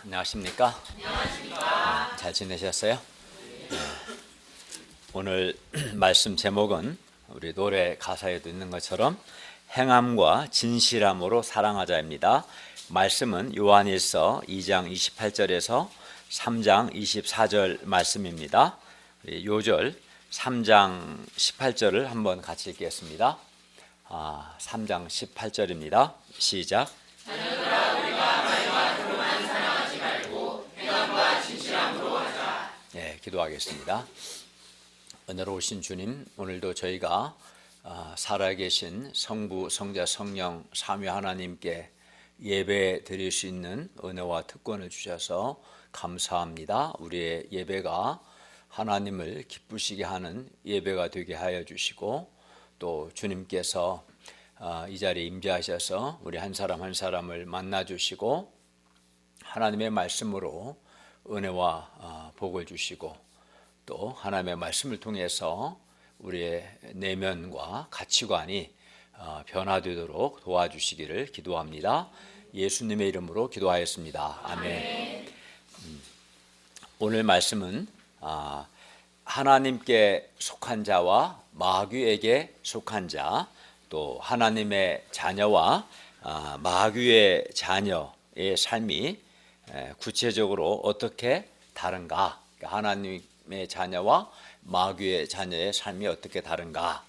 안녕하십니까? 잘 지내셨어요? 오늘 말씀 제목은 우리 노래 가사에도 있는 것처럼 행함과 진실함으로 사랑하자입니다. 말씀은 요한일서 2장 28절에서 3장 24절 말씀입니다. 요절 3장 18절을 한번 같이 읽겠습니다. 3장 18절입니다. 시작. 기도하겠습니다. 은혜로우신 주님, 오늘도 저희가 살아계신 성부, 성자, 성령, 삼위 하나님께 예배 드릴 수 있는 은혜와 특권을 주셔서 감사합니다. 우리의 예배가 하나님을 기쁘시게 하는 예배가 되게 하여 주시고, 또 주님께서 이 자리에 임재하셔서 우리 한 사람 한 사람을 만나 주시고 하나님의 말씀으로 은혜와 복을 주시고, 또 하나님의 말씀을 통해서 우리의 내면과 가치관이 변화되도록 도와주시기를 기도합니다. 예수님의 이름으로 기도하였습니다. 아멘. 오늘 말씀은 하나님께 속한 자와 마귀에게 속한 자, 또 하나님의 자녀와 마귀의 자녀의 삶이 구체적으로 어떻게 다른가, 하나님의 자녀와 마귀의 자녀의 삶이 어떻게 다른가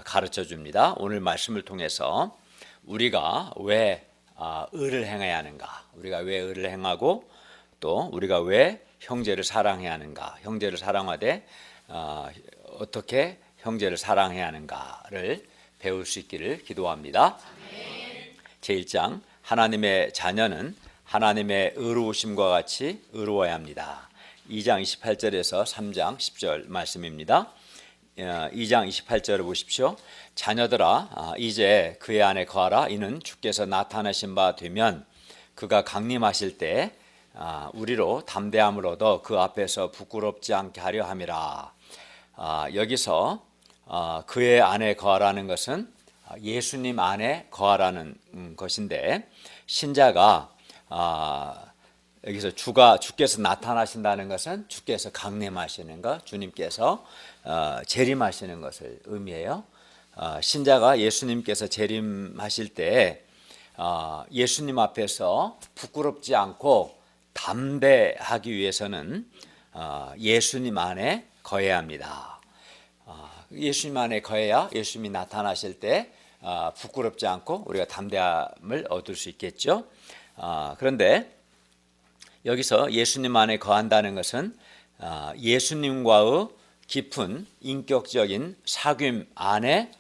가르쳐 줍니다. 오늘 말씀을 통해서 우리가 왜 의를 행해야 하는가, 우리가 왜 의를 행하고 또 우리가 왜 형제를 사랑해야 하는가, 형제를 사랑하되 어떻게 형제를 사랑해야 하는가를 배울 수 있기를 기도합니다. 제1장 하나님의 자녀는 하나님의 의로우심과 같이 의로워야 합니다. 2장 28절에서 3장 10절 말씀입니다. 2장 28절을 보십시오. 자녀들아, 이제 그의 안에 거하라. 이는 주께서 나타나신 바 되면 그가 강림하실 때 우리로 담대함을 얻어 그 앞에서 부끄럽지 않게 하려 함이라. 여기서 그의 안에 거하라는 것은 예수님 안에 거하라는 것인데, 신자가 여기서 주께서 나타나신다는 것은 주께서 강림하시는 것, 주님께서 재림하시는 것을 의미해요. 신자가 예수님께서 재림하실 때 예수님 앞에서 부끄럽지 않고 담대하기 위해서는 예수님 안에 거해야 합니다. 예수님 안에 거해야 예수님이 나타나실 때 부끄럽지 않고 우리가 담대함을 얻을 수 있겠죠. 그런데 여기서 예수님 안에 거한다는 것은 예수님과의 깊은 인격적인 사귐 안에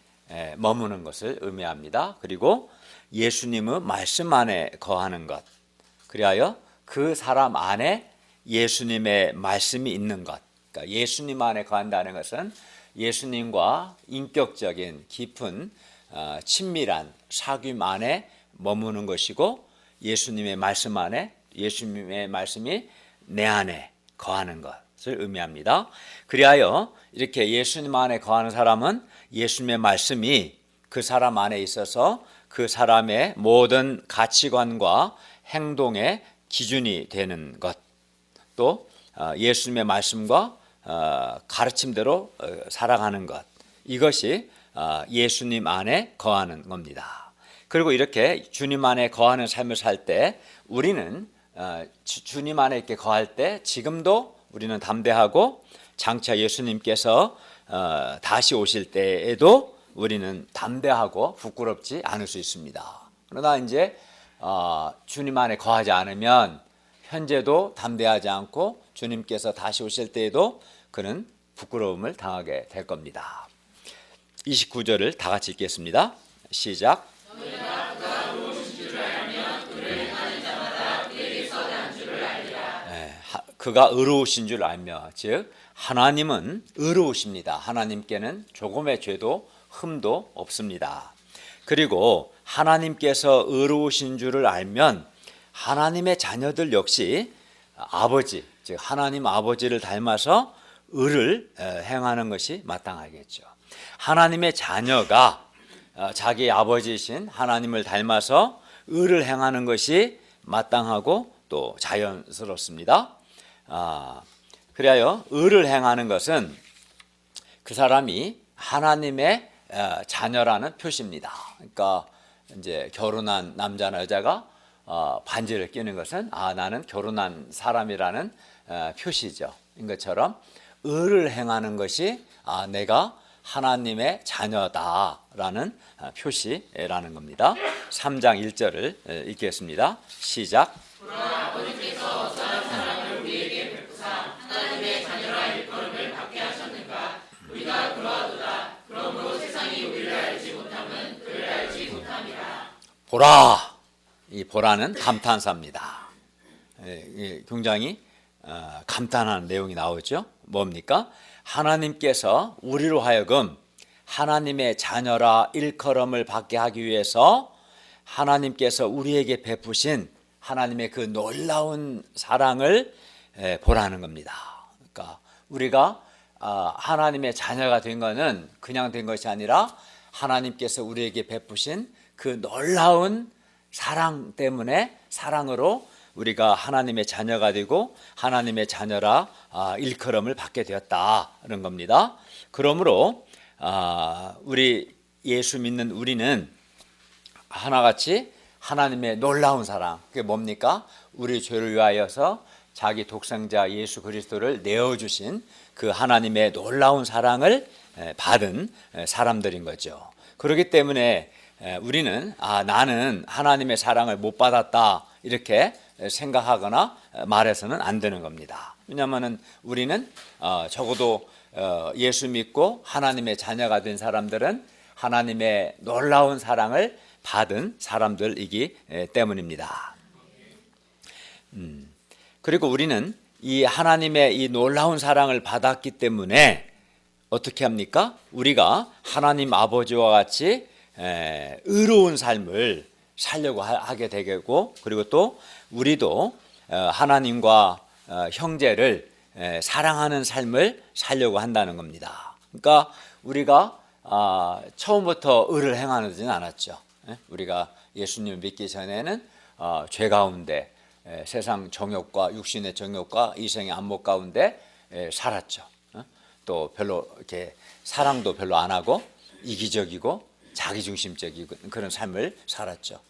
머무는 것을 의미합니다. 그리고 예수님의 말씀 안에 거하는 것, 그리하여 그 사람 안에 예수님의 말씀이 있는 것. 그러니까 예수님 안에 거한다는 것은 예수님과 인격적인 깊은 친밀한 사귐 안에 머무는 것이고, 예수님의 말씀 안에, 예수님의 말씀이 내 안에 거하는 것을 의미합니다. 그리하여 이렇게 예수님 안에 거하는 사람은 예수님의 말씀이 그 사람 안에 있어서 그 사람의 모든 가치관과 행동의 기준이 되는 것, 또 예수님의 말씀과 가르침대로 살아가는 것, 이것이 예수님 안에 거하는 겁니다. 그리고 이렇게 주님 안에 거하는 삶을 살 때 우리는 주님 안에 이렇게 거할 때 지금도 우리는 담대하고, 장차 예수님께서 다시 오실 때에도 우리는 담대하고 부끄럽지 않을 수 있습니다. 그러나 이제 주님 안에 거하지 않으면 현재도 담대하지 않고 주님께서 다시 오실 때에도 그는 부끄러움을 당하게 될 겁니다. 29절을 다 같이 읽겠습니다. 시작. 그가 의로우신 줄 알며, 즉 하나님은 의로우십니다. 하나님께는 조금의 죄도 흠도 없습니다. 그리고 하나님께서 의로우신 줄을 알면 하나님의 자녀들 역시 아버지, 즉 하나님 아버지를 닮아서 의를 행하는 것이 마땅하겠죠. 하나님의 자녀가 자기 아버지이신 하나님을 닮아서 의를 행하는 것이 마땅하고 또 자연스럽습니다. 그래야 의를 행하는 것은 그 사람이 하나님의 자녀라는 표시입니다. 그러니까 이제 결혼한 남자나 여자가 반지를 끼는 것은 나는 결혼한 사람이라는 표시죠. 인 것처럼 의를 행하는 것이 내가 하나님의 자녀다라는 표시라는 겁니다. 3장 1절을 읽겠습니다. 시작. 그러나 아버지께서 어떠한 사랑을 우리에게 베푸사 하나님의 자녀라 일컬음을 받게 하셨는가. 우리가 그러하도다. 그러므로 세상이 우리를 알지 못함은 그를 알지 못함이라. 보라. 이 보라는 감탄사입니다. 굉장히 감탄하는 내용이 나오죠. 뭡니까? 하나님께서 우리로 하여금 하나님의 자녀라 일컬음을 받게 하기 위해서 하나님께서 우리에게 베푸신 하나님의 그 놀라운 사랑을 보라는 겁니다. 그러니까 우리가 하나님의 자녀가 된 것은 그냥 된 것이 아니라 하나님께서 우리에게 베푸신 그 놀라운 사랑 때문에, 사랑으로 우리가 하나님의 자녀가 되고 하나님의 자녀라 일컬음을 받게 되었다는 겁니다. 그러므로 우리 예수 믿는 우리는 하나같이 하나님의 놀라운 사랑, 그게 뭡니까? 우리 죄를 위하여서 자기 독생자 예수 그리스도를 내어주신 그 하나님의 놀라운 사랑을 받은 사람들인 거죠. 그렇기 때문에 우리는 나는 하나님의 사랑을 못 받았다 이렇게 생각하거나 말해서는 안 되는 겁니다. 왜냐하면 우리는 적어도 예수 믿고 하나님의 자녀가 된 사람들은 하나님의 놀라운 사랑을 받은 사람들이기 때문입니다. 그리고 우리는 이 하나님의 이 놀라운 사랑을 받았기 때문에 어떻게 합니까? 우리가 하나님 아버지와 같이 의로운 삶을 살려고 하게 되고, 그리고 또 우리도 하나님과 형제를 사랑하는 삶을 살려고 한다는 겁니다. 그러니까 우리가 처음부터 의를 행하지는 않았죠. 우리가 예수님을 믿기 전에는 죄 가운데 세상 정욕과 육신의 정욕과 이생의 안목 가운데 살았죠. 또 별로 이렇게 사랑도 별로 안 하고 이기적이고 자기중심적인 그런 삶을 살았죠.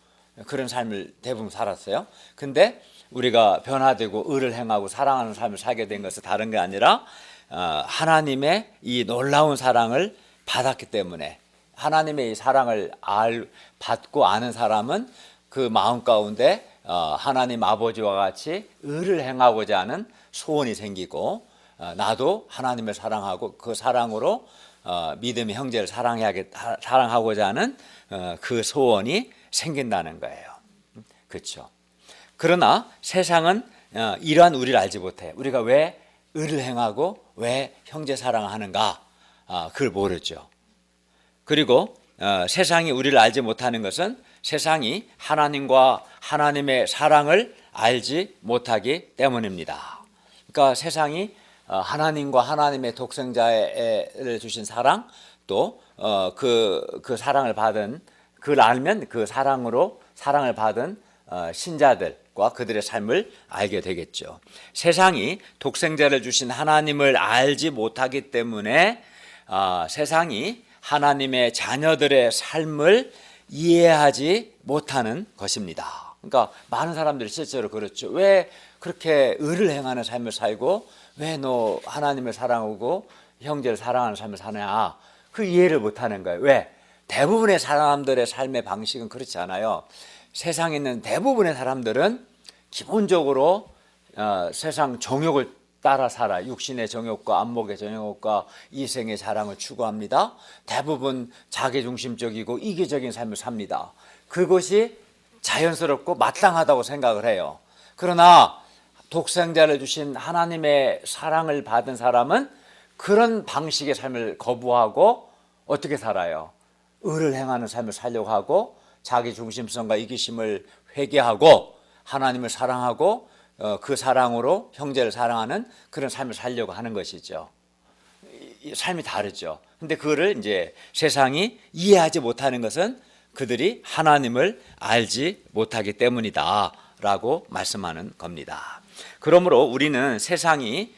그런 삶을 대부분 살았어요. 근데 우리가 변화되고 의를 행하고 사랑하는 삶을 살게 된 것은 다른 게 아니라 하나님의 이 놀라운 사랑을 받았기 때문에, 하나님의 이 사랑을 받고 아는 사람은 그 마음 가운데 하나님 아버지와 같이 의를 행하고자 하는 소원이 생기고, 나도 하나님을 사랑하고 그 사랑으로 믿음의 형제를 사랑하고자 하는 그 소원이 생긴다는 거예요. 그렇죠. 그러나 세상은 이러한 우리를 알지 못해. 우리가 왜 의를 행하고 왜 형제 사랑하는가, 그걸 모르죠. 그리고 세상이 우리를 알지 못하는 것은 세상이 하나님과 하나님의 사랑을 알지 못하기 때문입니다. 그러니까 세상이 하나님과 하나님의 독생자를 주신 사랑, 또 그 사랑을 받은, 그걸 알면 그 사랑으로 사랑을 받은 신자들과 그들의 삶을 알게 되겠죠. 세상이 독생자를 주신 하나님을 알지 못하기 때문에 세상이 하나님의 자녀들의 삶을 이해하지 못하는 것입니다. 그러니까 많은 사람들이 실제로 그렇죠. 왜 그렇게 의를 행하는 삶을 살고 왜 너 하나님을 사랑하고 형제를 사랑하는 삶을 사냐, 그 이해를 못하는 거예요. 왜? 대부분의 사람들의 삶의 방식은 그렇지 않아요. 세상에 있는 대부분의 사람들은 기본적으로 세상 정욕을 따라 살아. 육신의 정욕과 안목의 정욕과 이생의 자랑을 추구합니다. 대부분 자기중심적이고 이기적인 삶을 삽니다. 그것이 자연스럽고 마땅하다고 생각을 해요. 그러나 독생자를 주신 하나님의 사랑을 받은 사람은 그런 방식의 삶을 거부하고 어떻게 살아요? 의를 행하는 삶을 살려고 하고 자기 중심성과 이기심을 회개하고 하나님을 사랑하고 그 사랑으로 형제를 사랑하는 그런 삶을 살려고 하는 것이죠. 삶이 다르죠. 근데 그거를 이제 세상이 이해하지 못하는 것은 그들이 하나님을 알지 못하기 때문이다 라고 말씀하는 겁니다. 그러므로 우리는 세상이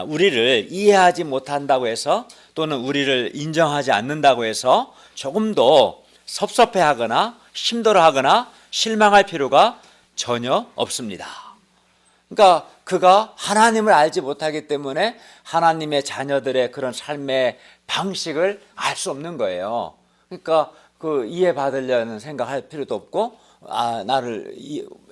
우리를 이해하지 못한다고 해서 또는 우리를 인정하지 않는다고 해서 조금도 섭섭해하거나 힘들어하거나 실망할 필요가 전혀 없습니다. 그러니까 그가 하나님을 알지 못하기 때문에 하나님의 자녀들의 그런 삶의 방식을 알 수 없는 거예요. 그러니까 그 이해받으려는 생각할 필요도 없고 나를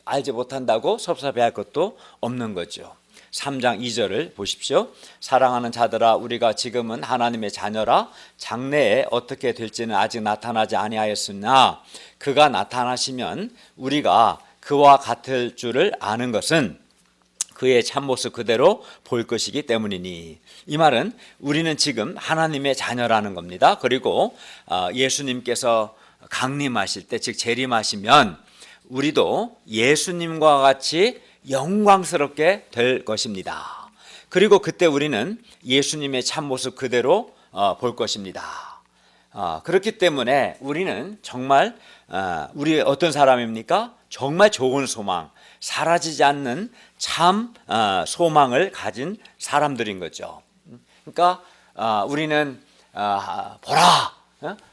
알지 못한다고 섭섭해할 것도 없는 거죠. 3장 2절을 보십시오. 사랑하는 자들아 우리가 지금은 하나님의 자녀라 장래에 어떻게 될지는 아직 나타나지 아니하였으나 그가 나타나시면 우리가 그와 같을 줄을 아는 것은 그의 참모습 그대로 볼 것이기 때문이니. 이 말은 우리는 지금 하나님의 자녀라는 겁니다. 그리고 예수님께서 강림하실 때, 즉 재림하시면 우리도 예수님과 같이 영광스럽게 될 것입니다. 그리고 그때 우리는 예수님의 참모습 그대로 볼 것입니다. 그렇기 때문에 우리는 정말 우리 어떤 사람입니까? 정말 좋은 소망, 사라지지 않는 참 소망을 가진 사람들인 거죠. 그러니까 우리는 보라,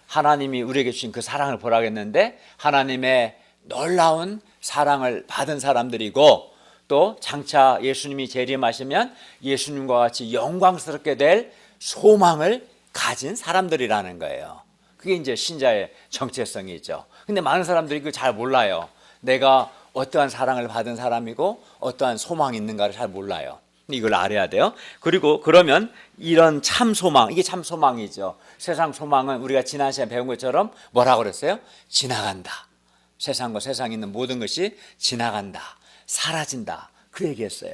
하나님이 우리에게 주신 그 사랑을 보라겠는데 하나님의 놀라운 사랑을 받은 사람들이고 또 장차 예수님이 재림하시면 예수님과 같이 영광스럽게 될 소망을 가진 사람들이라는 거예요. 그게 이제 신자의 정체성이죠. 근데 많은 사람들이 그걸 잘 몰라요. 내가 어떠한 사랑을 받은 사람이고 어떠한 소망이 있는가를 잘 몰라요. 이걸 알아야 돼요. 그리고 그러면 이런 참 소망, 이게 참 소망이죠. 세상 소망은 우리가 지난 시간에 배운 것처럼 뭐라고 그랬어요? 지나간다. 세상과 세상에 있는 모든 것이 지나간다, 사라진다, 그 얘기했어요.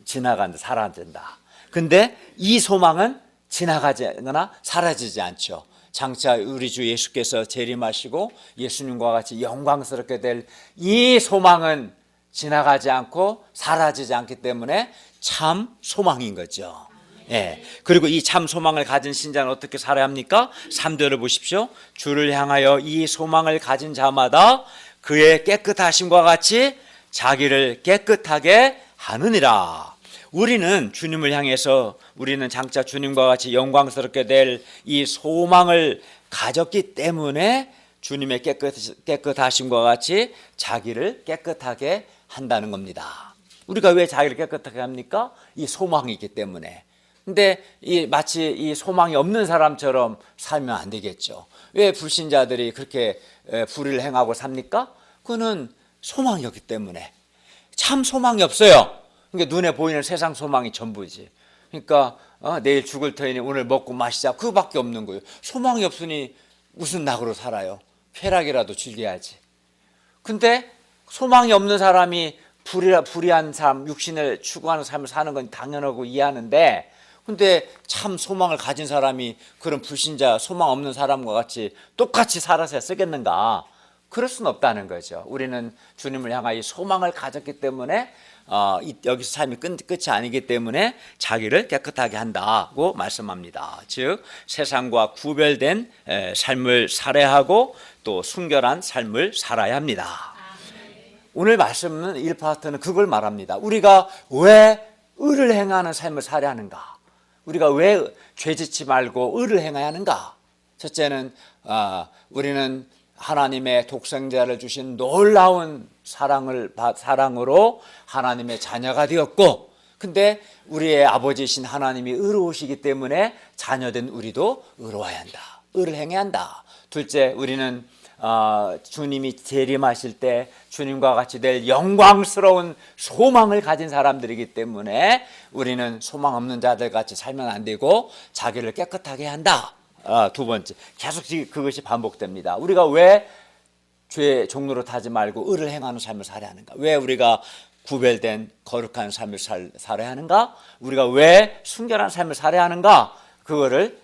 지나간다, 사라진다. 근데 이 소망은 지나가거나 사라지지 않죠. 장차 우리 주 예수께서 재림하시고 예수님과 같이 영광스럽게 될 이 소망은 지나가지 않고 사라지지 않기 때문에 참 소망인 거죠. 예. 그리고 이 참 소망을 가진 신자는 어떻게 살아야 합니까? 3절을 보십시오. 주를 향하여 이 소망을 가진 자마다 그의 깨끗하심과 같이 자기를 깨끗하게 하느니라. 우리는 주님을 향해서 우리는 장차 주님과 같이 영광스럽게 될 이 소망을 가졌기 때문에 주님의 깨끗하심과 같이 자기를 깨끗하게 한다는 겁니다. 우리가 왜 자기를 깨끗하게 합니까? 이 소망이 있기 때문에. 근데 마치 이 소망이 없는 사람처럼 살면 안 되겠죠. 왜 불신자들이 그렇게 불의를 행하고 삽니까? 그는 소망이 없기 때문에. 참 소망이 없어요. 그러니까 눈에 보이는 세상 소망이 전부지. 그러니까 내일 죽을 터이니 오늘 먹고 마시자, 그거밖에 없는 거예요. 소망이 없으니 무슨 낙으로 살아요? 쾌락이라도 즐겨야지. 근데 소망이 없는 사람이 불의한 삶, 육신을 추구하는 삶을 사는 건 당연하고 이해하는데, 근데 참 소망을 가진 사람이 그런 불신자, 소망 없는 사람과 같이 똑같이 살아서 쓰겠는가? 그럴 수는 없다는 거죠. 우리는 주님을 향하여 소망을 가졌기 때문에 여기서 삶이 끝이 아니기 때문에 자기를 깨끗하게 한다고 말씀합니다. 즉 세상과 구별된 삶을 살아야 하고 또 순결한 삶을 살아야 합니다. 오늘 말씀은 1파트는 그걸 말합니다. 우리가 왜 의를 행하는 삶을 살아야 하는가? 우리가 왜 죄짓지 말고 의를 행해야 하는가? 첫째는 우리는 하나님의 독생자를 주신 놀라운 사랑으로 하나님의 자녀가 되었고, 근데 우리의 아버지이신 하나님이 의로우시기 때문에 자녀된 우리도 의로워야 한다, 의를 행해야 한다. 둘째, 우리는 주님이 재림하실 때 주님과 같이 될 영광스러운 소망을 가진 사람들이기 때문에 우리는 소망 없는 자들 같이 살면 안 되고 자기를 깨끗하게 해야 한다. 두 번째, 계속 그것이 반복됩니다. 우리가 왜 죄의 종로로 타지 말고 의를 행하는 삶을 살아야 하는가? 왜 우리가 구별된 거룩한 삶을 살아야 하는가? 우리가 왜 순결한 삶을 살아야 하는가? 그거를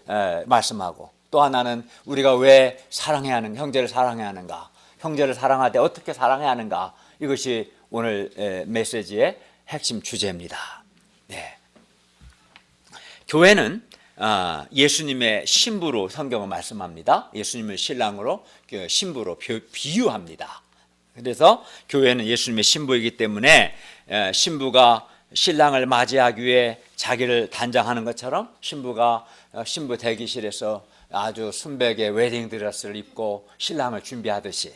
말씀하고, 또 하나는 우리가 왜 사랑해야 하는, 형제를 사랑해야 하는가? 형제를 사랑할 때 어떻게 사랑해야 하는가? 이것이 오늘 메시지의 핵심 주제입니다. 네. 교회는 예수님의 신부로 성경은 말씀합니다. 예수님을 신랑으로 신부로 비유합니다. 그래서 교회는 예수님의 신부이기 때문에 신부가 신랑을 맞이하기 위해 자기를 단장하는 것처럼 신부가 신부 대기실에서 아주 순백의 웨딩드레스를 입고 신랑을 준비하듯이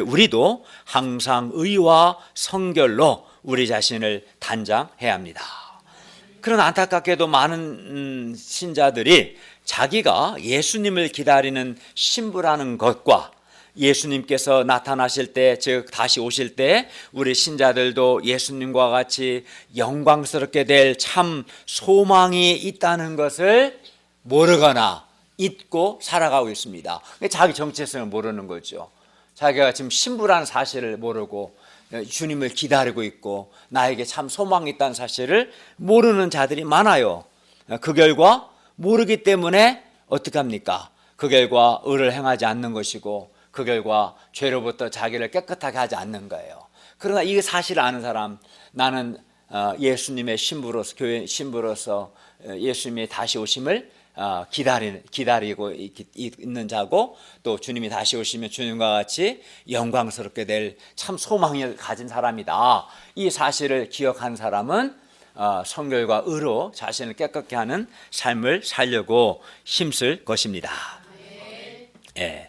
우리도 항상 의와 성결로 우리 자신을 단장해야 합니다. 그러나 안타깝게도 많은 신자들이 자기가 예수님을 기다리는 신부라는 것과 예수님께서 나타나실 때, 즉 다시 오실 때 우리 신자들도 예수님과 같이 영광스럽게 될 참 소망이 있다는 것을 모르거나 잊고 살아가고 있습니다. 자기 정체성을 모르는 거죠. 자기가 지금 신부라는 사실을 모르고 주님을 기다리고 있고 나에게 참 소망이 있다는 사실을 모르는 자들이 많아요. 그 결과 모르기 때문에 어떻게 합니까? 그 결과 의를 행하지 않는 것이고 그 결과 죄로부터 자기를 깨끗하게 하지 않는 거예요. 그러나 이 사실을 아는 사람, 나는 예수님의 신부로서, 교회 신부로서 예수님의 다시 오심을 기다리고 있는 자고, 또 주님이 다시 오시면 주님과 같이 영광스럽게 될 참 소망을 가진 사람이다. 이 사실을 기억한 사람은 성결과 의로 자신을 깨끗게 하는 삶을 살려고 힘쓸 것입니다. 예.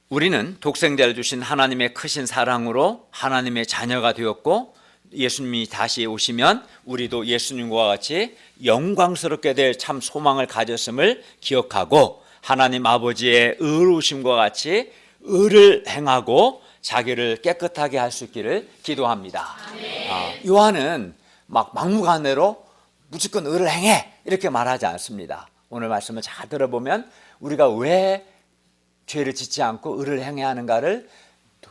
우리는 독생자를 주신 하나님의 크신 사랑으로 하나님의 자녀가 되었고, 예수님이 다시 오시면 우리도 예수님과 같이 영광스럽게 될 참 소망을 가졌음을 기억하고 하나님 아버지의 의로우심과 같이 의를 행하고 자기를 깨끗하게 할 수 있기를 기도합니다. 요한은 막무가내로 무조건 의를 행해 이렇게 말하지 않습니다. 오늘 말씀을 잘 들어보면 우리가 왜 죄를 짓지 않고 의를 행해야 하는가를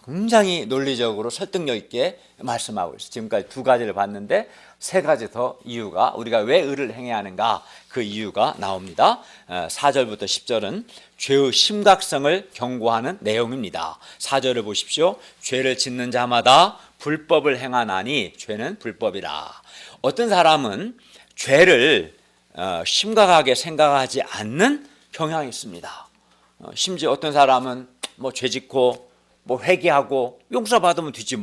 굉장히 논리적으로 설득력 있게 말씀하고 있어요. 지금까지 두 가지를 봤는데 세 가지 더 이유가, 우리가 왜 의를 행해야 하는가, 그 이유가 나옵니다. 4절부터 10절은 죄의 심각성을 경고하는 내용입니다. 4절을 보십시오. 죄를 짓는 자마다 불법을 행하나니 죄는 불법이라. 어떤 사람은 죄를 심각하게 생각하지 않는 경향이 있습니다. 심지어 어떤 사람은 죄 짓고 회개하고 용서받으면 되지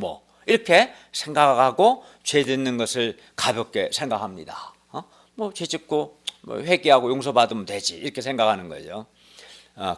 이렇게 생각하고 죄 짓는 것을 가볍게 생각합니다. 죄 짓고 회개하고 용서받으면 되지 이렇게 생각하는 거죠.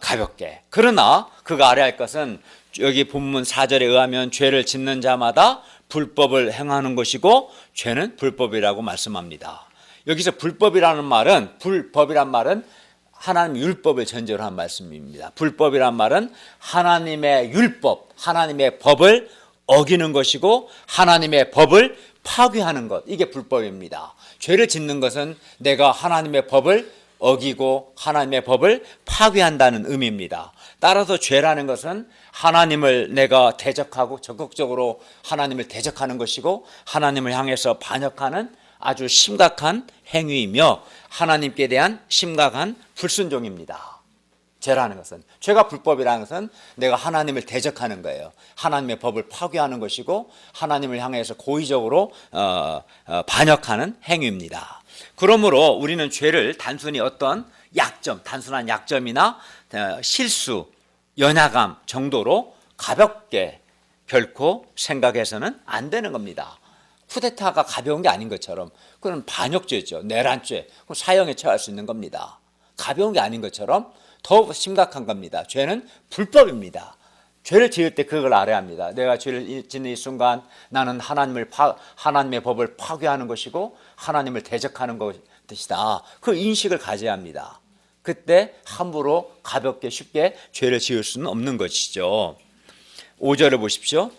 가볍게. 그러나 그가 알아야 할 것은 여기 본문 4절에 의하면 죄를 짓는 자마다 불법을 행하는 것이고 죄는 불법이라고 말씀합니다. 여기서 불법이란 말은 하나님 율법을 전제로 한 말씀입니다. 불법이란 말은 하나님의 율법, 하나님의 법을 어기는 것이고 하나님의 법을 파괴하는 것, 이게 불법입니다. 죄를 짓는 것은 내가 하나님의 법을 어기고 하나님의 법을 파괴한다는 의미입니다. 따라서 죄라는 것은 하나님을 내가 대적하고 적극적으로 하나님을 대적하는 것이고 하나님을 향해서 반역하는 아주 심각한 행위이며 하나님께 대한 심각한 불순종입니다. 죄라는 것은, 죄가 불법이라는 것은 내가 하나님을 대적하는 거예요. 하나님의 법을 파괴하는 것이고 하나님을 향해서 고의적으로 반역하는 행위입니다. 그러므로 우리는 죄를 단순히 어떤 약점, 단순한 약점이나 실수, 연약함 정도로 가볍게 결코 생각해서는 안 되는 겁니다. 쿠데타가 가벼운 게 아닌 것처럼 그건 반역죄죠. 내란죄, 사형에 처할 수 있는 겁니다. 가벼운 게 아닌 것처럼 더욱 심각한 겁니다. 죄는 불법입니다. 죄를 지을 때 그걸 알아야 합니다. 내가 죄를 짓는 이 순간 나는 하나님의 법을 파괴하는 것이고 하나님을 대적하는 것이다. 그 인식을 가져야 합니다. 그때 함부로 가볍게 쉽게 죄를 지을 수는 없는 것이죠. 5절을 보십시오.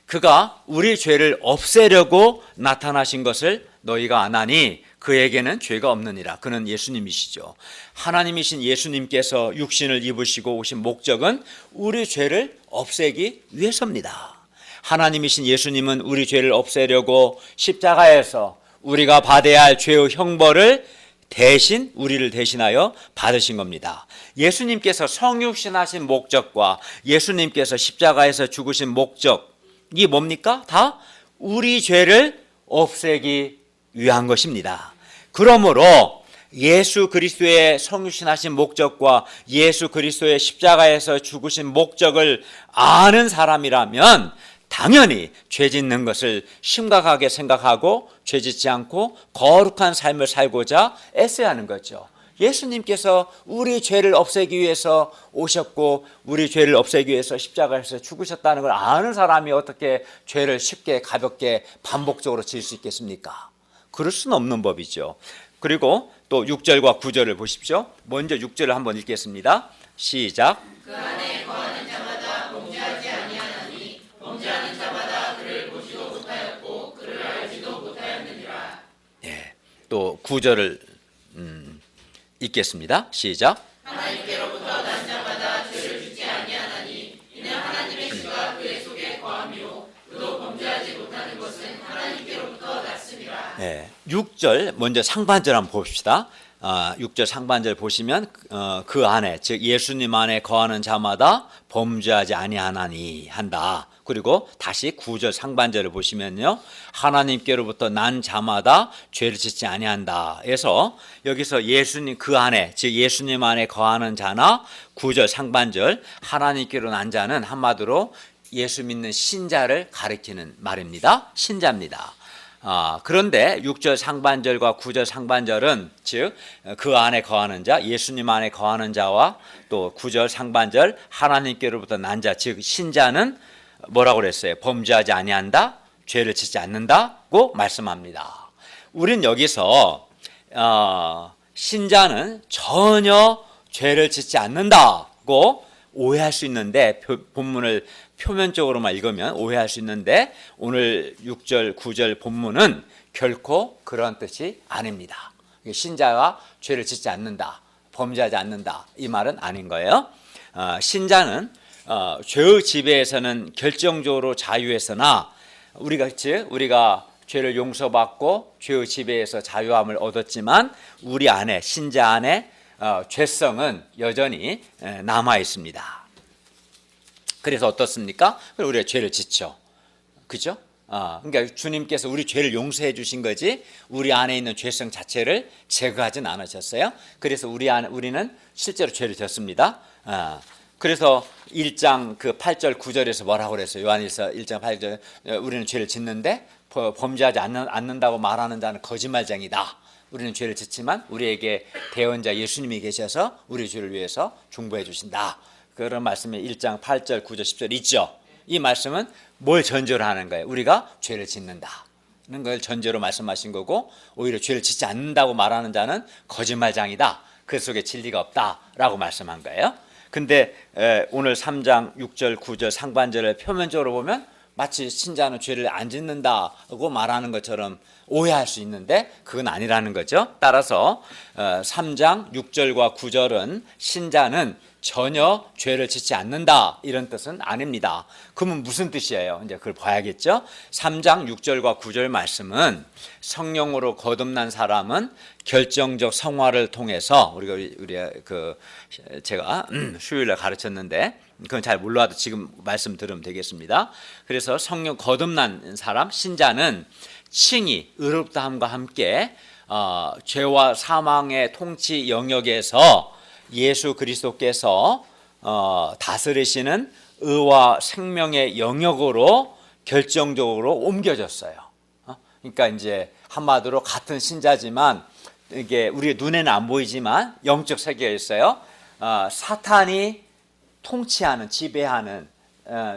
그가 우리 죄를 없애려고 나타나신 것을 너희가 아나니 그에게는 죄가 없느니라. 그는 예수님이시죠. 하나님이신 예수님께서 육신을 입으시고 오신 목적은 우리 죄를 없애기 위해서입니다. 하나님이신 예수님은 우리 죄를 없애려고 십자가에서 우리가 받아야 할 죄의 형벌을 대신 우리를 대신하여 받으신 겁니다. 예수님께서 성육신하신 목적과 예수님께서 십자가에서 죽으신 목적이 뭡니까? 다 우리 죄를 없애기 위한 것입니다. 그러므로 예수 그리스도의 성육신하신 목적과 예수 그리스도의 십자가에서 죽으신 목적을 아는 사람이라면 당연히 죄 짓는 것을 심각하게 생각하고 죄 짓지 않고 거룩한 삶을 살고자 애써야 하는 거죠. 예수님께서 우리 죄를 없애기 위해서 오셨고 우리 죄를 없애기 위해서 십자가에서 죽으셨다는 걸 아는 사람이 어떻게 죄를 쉽게 가볍게 반복적으로 지을 수 있겠습니까? 그럴 수는 없는 법이죠. 그리고 또 6절과 9절을 보십시오. 먼저 6절을 한번 읽겠습니다. 시작. 그 안에 거하는 자마다 범죄하지 아니하나니 범죄하는 자마다 그를 보지도 못하였고 그를 알지도 못하였느니라. 예, 또 9절을 읽겠습니다. 시작. 하나님께로부터 난 자마다 죄를 짓지 아니하나니 이는 하나님의 씨가 그의 속에 거함이요 그도 범죄하지 못하는 것은 하나님께로부터 났음이라. 예, 6절 먼저 상반절 한번 봅시다. 6절 상반절 보시면 그 안에 즉 예수님 안에 거하는 자마다 범죄하지 아니하나니 한다. 그리고 다시 9절 상반절을 보시면요, 하나님께로부터 난 자마다 죄를 짓지 아니한다 해서 여기서 예수님 그 안에 즉 예수님 안에 거하는 자나 9절 상반절 하나님께로 난 자는 한마디로 예수 믿는 신자를 가리키는 말입니다. 신자입니다. 그런데 6절 상반절과 9절 상반절은 즉 그 안에 거하는 자, 예수님 안에 거하는 자와 또 9절 상반절 하나님께로부터 난 자, 즉 신자는 뭐라고 그랬어요? 범죄하지 아니한다, 죄를 짓지 않는다고 말씀합니다. 우린 여기서 신자는 전혀 죄를 짓지 않는다고 오해할 수 있는데 본문을 표면적으로만 읽으면 오해할 수 있는데 오늘 6절 9절 본문은 결코 그런 뜻이 아닙니다. 신자가 죄를 짓지 않는다, 범죄하지 않는다 이 말은 아닌 거예요. 신자는 죄의 지배에서는 결정적으로 자유했으나 우리가 죄를 용서받고 죄의 지배에서 자유함을 얻었지만 우리 안에 신자 안에 죄성은 여전히 남아 있습니다. 그래서 어떻습니까? 우리가 죄를 짓죠. 그죠? 그러니까 주님께서 우리 죄를 용서해 주신 거지 우리 안에 있는 죄성 자체를 제거하진 않으셨어요. 그래서 우리는 실제로 죄를 졌습니다. 그래서 1장 그 8절 9절에서 뭐라고 그랬어요? 요한일서 1장 8절 우리는 죄를 짓는데 범죄하지 않는다고 말하는 자는 거짓말쟁이다. 우리는 죄를 짓지만 우리에게 대언자 예수님이 계셔서 우리 죄를 위해서 중보해 주신다. 그런 말씀이 1장 8절 9절 10절 있죠. 이 말씀은 뭘 전제로 하는 거예요? 우리가 죄를 짓는다는 걸 전제로 말씀하신 거고 오히려 죄를 짓지 않는다고 말하는 자는 거짓말장이다. 그 속에 진리가 없다라고 말씀한 거예요. 근데 오늘 3장 6절 9절 상반절을 표면적으로 보면 마치 신자는 죄를 안 짓는다고 말하는 것처럼 오해할 수 있는데 그건 아니라는 거죠. 따라서 3장 6절과 9절은 신자는 전혀 죄를 짓지 않는다 이런 뜻은 아닙니다. 그러면 무슨 뜻이에요? 이제 그걸 봐야겠죠. 3장 6절과 9절 말씀은 성령으로 거듭난 사람은 결정적 성화를 통해서 우리가 제가 수요일에 가르쳤는데 그건 잘 몰라도 지금 말씀 들으면 되겠습니다. 그래서 성령 거듭난 사람 신자는 칭의 의롭다함과 함께 죄와 사망의 통치 영역에서 예수 그리스도께서 다스리시는 의와 생명의 영역으로 결정적으로 옮겨졌어요. 그러니까 이제 한마디로 같은 신자지만 이게 우리 눈에는 안 보이지만 영적 세계에 있어요. 사탄이 통치하는 지배하는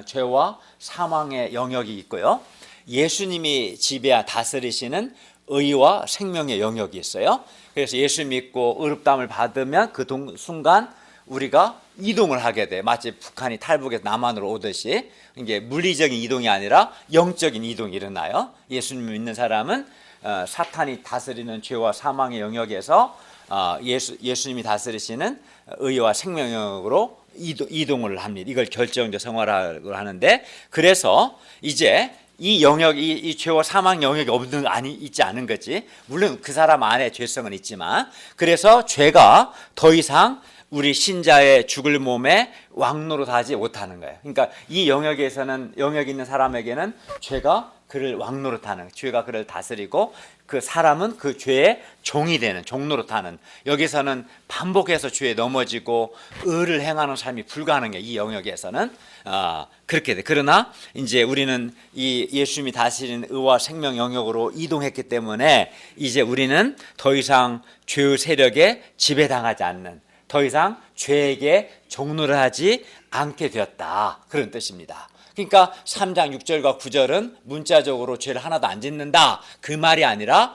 죄와 사망의 영역이 있고요. 예수님이 지배하 다스리시는 의와 생명의 영역이 있어요. 그래서 예수 믿고 의롭다함을 받으면 그 순간 우리가 이동을 하게 돼. 마치 북한이 탈북해서 남한으로 오듯이 이게 물리적인 이동이 아니라 영적인 이동이 일어나요. 예수님 믿는 사람은 사탄이 다스리는 죄와 사망의 영역에서 예수님이 다스리시는 의와 생명 영역으로 이동을 합니다. 이걸 결정적 성화라고 하는데 그래서 이제 이 영역, 이 죄와 사망 영역이 있지 않은 거지. 물론 그 사람 안에 죄성은 있지만, 그래서 죄가 더 이상 우리 신자의 죽을 몸에 왕노릇하지 못하는 거예요. 그러니까 이 영역에서는 영역 있는 사람에게는 죄가 그를 왕노릇하는, 죄가 그를 다스리고 그 사람은 그 죄의 종이 되는, 종노릇하는, 여기서는 반복해서 죄에 넘어지고 의를 행하는 삶이 불가능해. 이 영역에서는 그렇게 돼. 그러나 이제 우리는 이 예수님이 다스리는 의와 생명 영역으로 이동했기 때문에 이제 우리는 더 이상 죄의 세력에 지배당하지 않는, 더 이상 죄에게 종노릇하지 않게 되었다, 그런 뜻입니다. 그러니까 3장 6절과 9절은 문자적으로 죄를 하나도 안 짓는다, 그 말이 아니라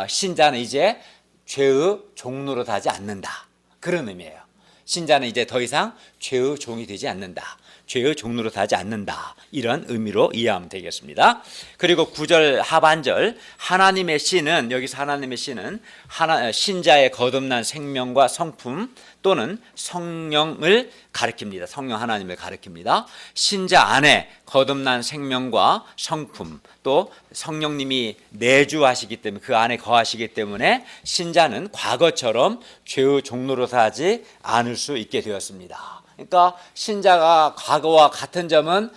신자는 이제 죄의 종노릇하지 않는다, 그런 의미예요. 신자는 이제 더 이상 죄의 종이 되지 않는다, 죄의 종노릇하지 않는다, 이런 의미로 이해하면 되겠습니다. 그리고 9절 하반절, 하나님의 씨는, 여기서 하나님의 씨는 신자의 거듭난 생명과 성품 또는 성령을 가리킵니다. 성령 하나님을 가리킵니다. 신자 안에 거듭난 생명과 성품, 또 성령님이 내주하시기 때문에, 그 안에 거하시기 때문에 신자는 과거처럼 죄의 종노릇하지 않을 수 있게 되었습니다. 그러니까 신자가 과거와 같은 점은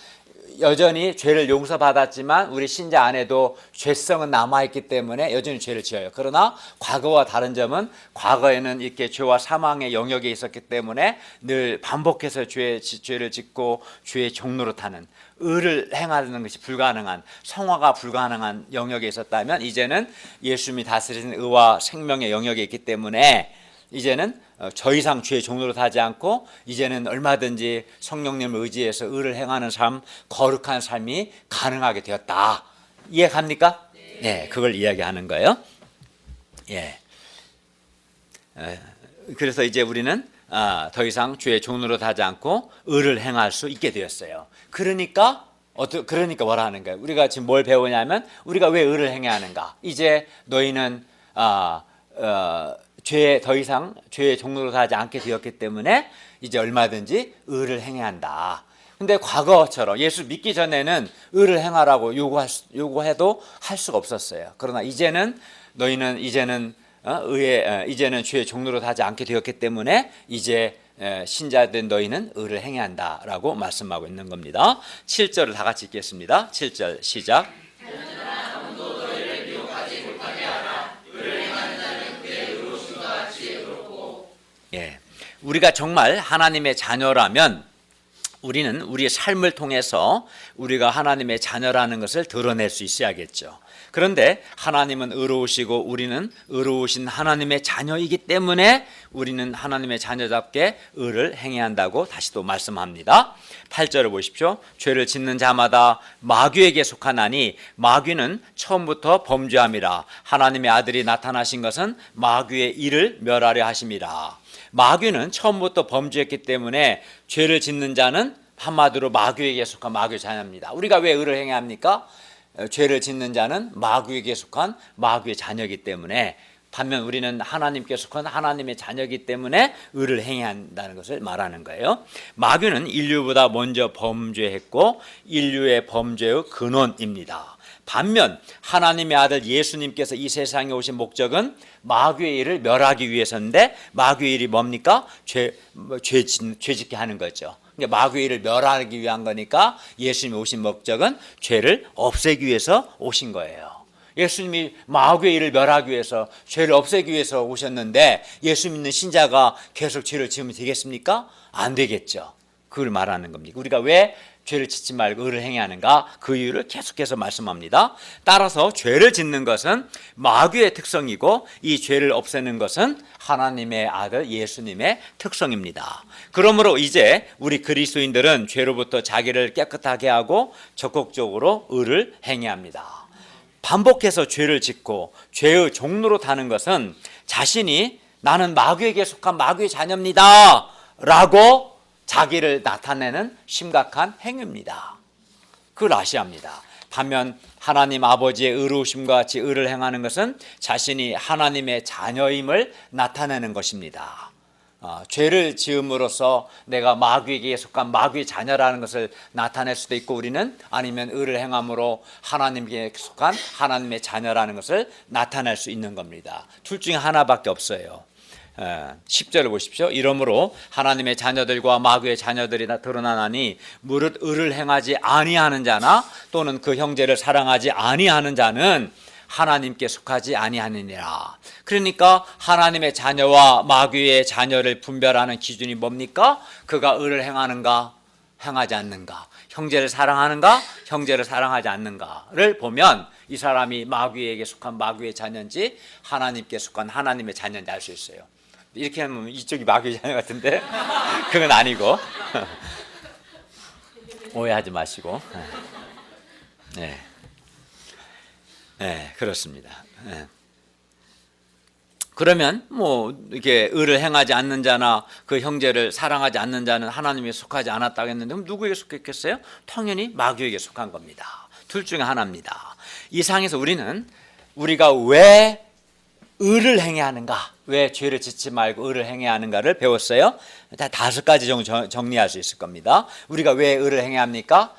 여전히 죄를 용서받았지만 우리 신자 안에도 죄성은 남아있기 때문에 여전히 죄를 지어요. 그러나 과거와 다른 점은, 과거에는 이렇게 죄와 사망의 영역에 있었기 때문에 늘 반복해서 죄를 짓고 죄의 종노릇하는, 의를 행하는 것이 불가능한, 성화가 불가능한 영역에 있었다면 이제는 예수님이 다스리는 의와 생명의 영역에 있기 때문에 이제는 더 이상 죄의 종노릇하지 않고 이제는 얼마든지 성령님을 의지해서 의를 행하는 삶, 거룩한 삶이 가능하게 되었다. 이해 갑니까? 네, 그걸 이야기하는 거예요. 예. 그래서 이제 우리는 더 이상 죄의 종노릇하지 않고 의를 행할 수 있게 되었어요. 그러니까 뭐라 하는 거예요? 우리가 지금 뭘 배우냐면, 우리가 왜 의를 행해야 하는가? 이제 너희는 죄에 더 이상 죄의 종노릇하지 않게 되었기 때문에 이제 얼마든지 의를 행해야 한다. 근데 과거처럼 예수 믿기 전에는 의를 행하라고 요구해도 할 수가 없었어요. 그러나 이제는 너희는 이제는 죄의 종노릇하지 않게 되었기 때문에 이제 신자된 너희는 의를 행해야 한다라고 말씀하고 있는 겁니다. 7절을 다 같이 읽겠습니다. 7절 시작. 예, 우리가 정말 하나님의 자녀라면 우리는 우리의 삶을 통해서 우리가 하나님의 자녀라는 것을 드러낼 수 있어야겠죠. 그런데 하나님은 의로우시고 우리는 의로우신 하나님의 자녀이기 때문에 우리는 하나님의 자녀답게 의를 행해야 한다고 다시 또 말씀합니다. 8절을 보십시오. 죄를 짓는 자마다 마귀에게 속하나니 마귀는 처음부터 범죄함이라. 하나님의 아들이 나타나신 것은 마귀의 일을 멸하려 하심이라. 마귀는 처음부터 범죄했기 때문에 죄를 짓는 자는 한마디로 마귀에게 속한 마귀의 자녀입니다. 우리가 왜 의를 행해야 합니까? 죄를 짓는 자는 마귀에게 속한 마귀의 자녀이기 때문에, 반면 우리는 하나님께 속한 하나님의 자녀이기 때문에 의를 행해야 한다는 것을 말하는 거예요. 마귀는 인류보다 먼저 범죄했고 인류의 범죄의 근원입니다. 반면 하나님의 아들 예수님께서 이 세상에 오신 목적은 마귀의 일을 멸하기 위해서인데, 마귀의 일이 뭡니까? 죄짓게 하는 거죠. 그러니까 마귀의 일을 멸하기 위한 거니까 예수님이 오신 목적은 죄를 없애기 위해서 오신 거예요. 예수님이 마귀의 일을 멸하기 위해서, 죄를 없애기 위해서 오셨는데 예수 믿는 신자가 계속 죄를 지으면 되겠습니까? 안 되겠죠. 그걸 말하는 겁니다. 우리가 왜 죄를 짓지 말고 의를 행해야 하는가? 그 이유를 계속해서 말씀합니다. 따라서 죄를 짓는 것은 마귀의 특성이고 이 죄를 없애는 것은 하나님의 아들 예수님의 특성입니다. 그러므로 이제 우리 그리스도인들은 죄로부터 자기를 깨끗하게 하고 적극적으로 의를 행해야 합니다. 반복해서 죄를 짓고 죄의 종로로 타는 것은 자신이 나는 마귀에게 속한 마귀의 자녀입니다 라고 자기를 나타내는 심각한 행위입니다. 그걸 아셔야 합니다. 반면 하나님 아버지의 의로우심과 같이 의를 행하는 것은 자신이 하나님의 자녀임을 나타내는 것입니다. 죄를 지음으로써 내가 마귀에게 속한 마귀의 자녀라는 것을 나타낼 수도 있고, 우리는 아니면 의를 행함으로 하나님께 속한 하나님의 자녀라는 것을 나타낼 수 있는 겁니다. 둘 중에 하나밖에 없어요. 10절을 보십시오. 이러므로 하나님의 자녀들과 마귀의 자녀들이 다 드러나나니 무릇 의를 행하지 아니하는 자나 또는 그 형제를 사랑하지 아니하는 자는 하나님께 속하지 아니하느니라. 그러니까 하나님의 자녀와 마귀의 자녀를 분별하는 기준이 뭡니까? 그가 의를 행하는가 행하지 않는가, 형제를 사랑하는가 형제를 사랑하지 않는가를 보면 이 사람이 마귀에게 속한 마귀의 자녀인지 하나님께 속한 하나님의 자녀인지 알 수 있어요. 이렇게 하면 이쪽이 마귀의 자녀 같은데 그건 아니고 오해하지 마시고. 네. 네, 그렇습니다. 네. 그러면 뭐 이렇게 의를 행하지 않는 자나 그 형제를 사랑하지 않는 자는 하나님에 속하지 않았다고 했는데 그럼 누구에게 속했겠어요? 당연히 마귀에게 속한 겁니다. 둘 중에 하나입니다. 이 상에서 우리가 왜 의를 행해야 하는가, 왜 죄를 짓지 말고 의를 행해야 하는가를 배웠어요. 다 5가지 정도 정리할 수 있을 겁니다. 우리가 왜 의를 행해야 합니까?